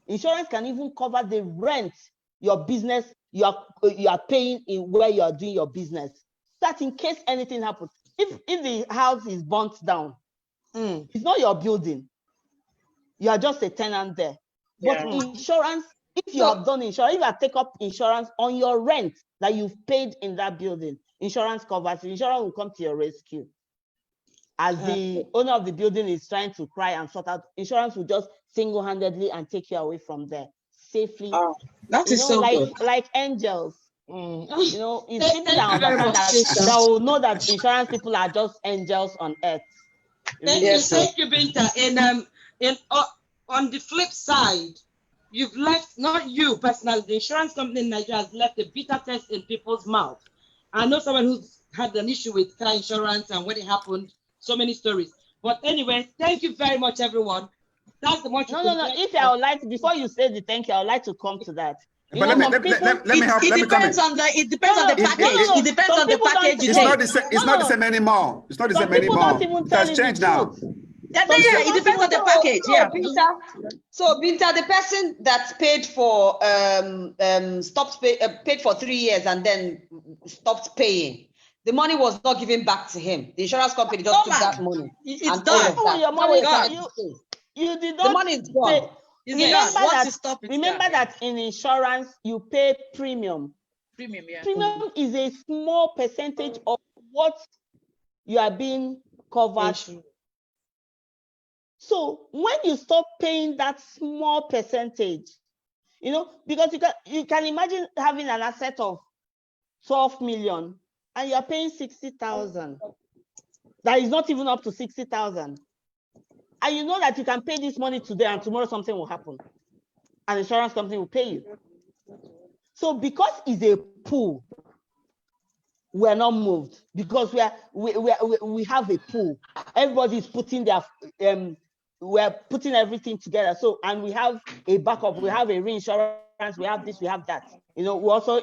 Insurance can even cover the rent your business you are paying in where you are doing your business. That in case anything happens, if the house is burnt down, it's not your building. You are just a tenant there. But insurance, if you have done insurance, if you have taken up insurance on your rent that you've paid in that building, insurance covers it. Insurance will come to your rescue. As the owner of the building is trying to cry and sort out, insurance will just single-handedly and take you away from there safely. That is so good. Like angels. You know, it's people that understand that will know that insurance people are just angels on earth. Thank you, Binta. And on the flip side, you've left, not you personally, the insurance company in Nigeria has left a bitter taste in people's mouth. I know someone who's had an issue with car insurance and when it happened, so many stories. But anyway, thank you very much, everyone. That's the much. No. If I would like to, before you say the thank you, I would like to come to that. But let me help. It depends on the package. It depends on the package you take. It's not the same anymore. It's not the same anymore. It has changed now. It depends on the package. Yeah. So Binta, the person that paid for paid for 3 years and then stopped paying, the money was not given back to him. The insurance company just took that money. It's done. Your money is gone. You did not. The money is gone. Remember that in insurance you pay premium. Premium is a small percentage of what you are being covered. So when you stop paying that small percentage, you know, because you can imagine having an asset of 12 million and you are paying 60,000. That is not even up to 60,000. And you know that you can pay this money today and tomorrow something will happen. An insurance company will pay you. So because it's a pool, we're not moved because we have a pool. Everybody's putting their we're putting everything together. So, and we have a backup, we have a reinsurance, we have this, we have that. You know, we also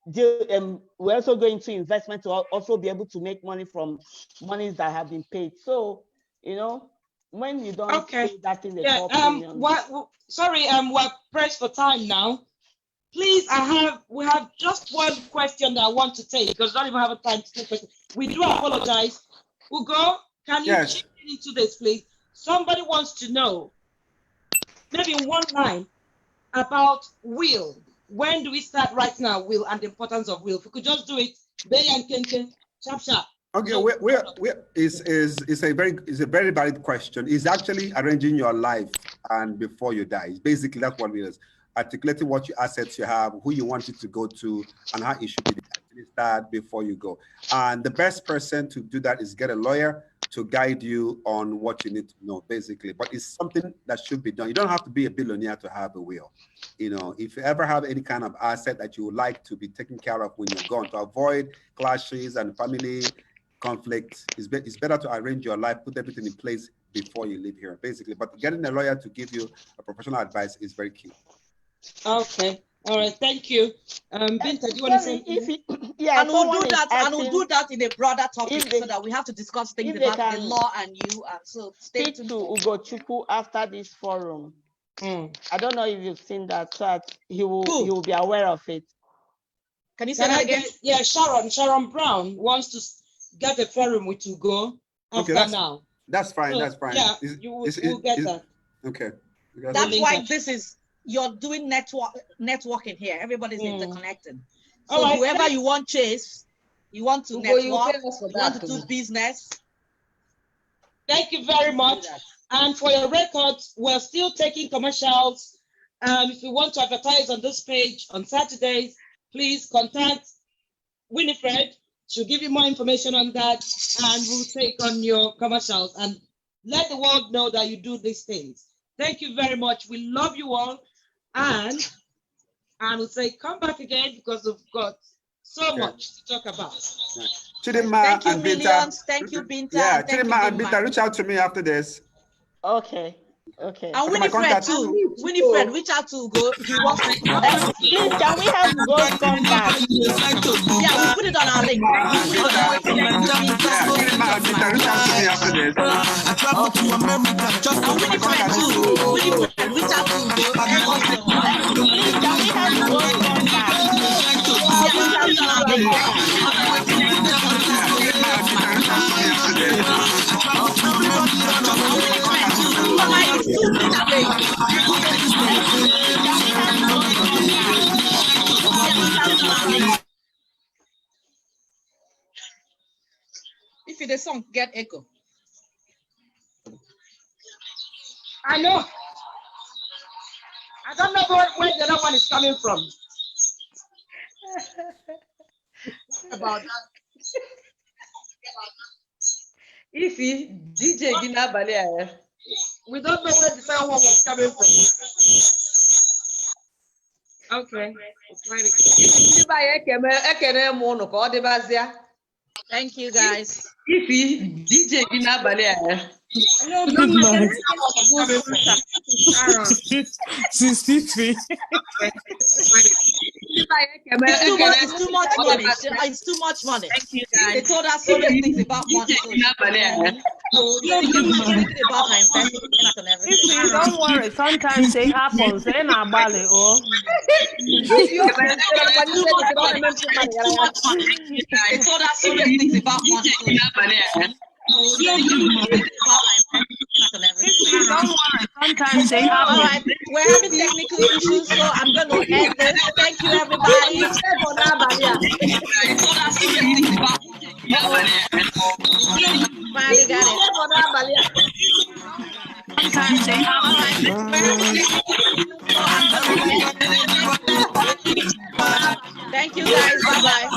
we're also going to investment to also be able to make money from monies that have been paid. So, you know, when you don't pay that in the we're pressed for time now. Please, we have just one question that I want to take because I don't even have time to take questions. We do apologize. Ugo, can you chip into this, please? Somebody wants to know, maybe in one line, about will. When do we start right now, will, and the importance of will? If we could just do it, Bay and Kenken, sharp. Okay, it's a very valid question. It's actually arranging your life and before you die. Basically, that's what it is. Articulating what your assets you have, who you want it to go to, and how it should be start before you go. And the best person to do that is get a lawyer to guide you on what you need to know, basically. But it's something that should be done. You don't have to be a billionaire to have a will. You know, if you ever have any kind of asset that you would like to be taken care of when you're gone, to avoid clashes and family conflicts, it's better to arrange your life, put everything in place before you leave here, basically. But getting a lawyer to give you a professional advice is very key. Okay. All right. Thank you. Binta, do you want to say anything? And we'll do that in a broader topic so that we have to discuss things about the law and you. And so stay tuned to Ugochukwu after this forum. I don't know if you've seen that, so he will be aware of it. Can you say that again? Yeah, Sharon Brown wants to get a forum with Ugo after now. That's fine. That's fine. Yeah, we'll get that. Okay. That's why you're doing networking here. Everybody's interconnected. So whoever you want chase, you want to network, you want to do business. Thank you very much. And for your records, we're still taking commercials. If you want to advertise on this page on Saturdays, please contact Winifred. She'll give you more information on that, and we'll take on your commercials and let the world know that you do these things. Thank you very much. We love you all. And we'll say come back again because we've got so much to talk about. Chidinma Thank you, and Binta. millions. Thank you, Binta. Yeah, Thank Chidinma you, and Binta, reach out to me after this. Okay. Okay. And Okay, my Winifred contact. too. Winifred, reach out to Ugo. He wants to. Please, can we have Ugo's contact? Yeah, we put it on our link. Yeah, Chidinma and Binta, reach out to me after this. And Winifred too. Winifred, reach out to Ugo. Everybody on our link. Please, can we have Ugo's contact? Yeah, reach out on our link. If the song get echo. I know. I don't know where the other one is coming from. About that. If DJ Gina We don't know where the second one was coming from. Okay. Thank you, guys. If DJ Gina 63. It's too much money. It's too much money. Thank you, guys. They told us so many things about money. So thinking about her investment and everything. Don't worry, sometimes they happen. Say na Bali, oh. They told us so many things about money. Don't worry, sometimes they happen. All right, we're having technical issues, so I'm going to end this. Thank you, everybody. Finally got it. Sometimes they happen. Thank you, guys. Bye-bye.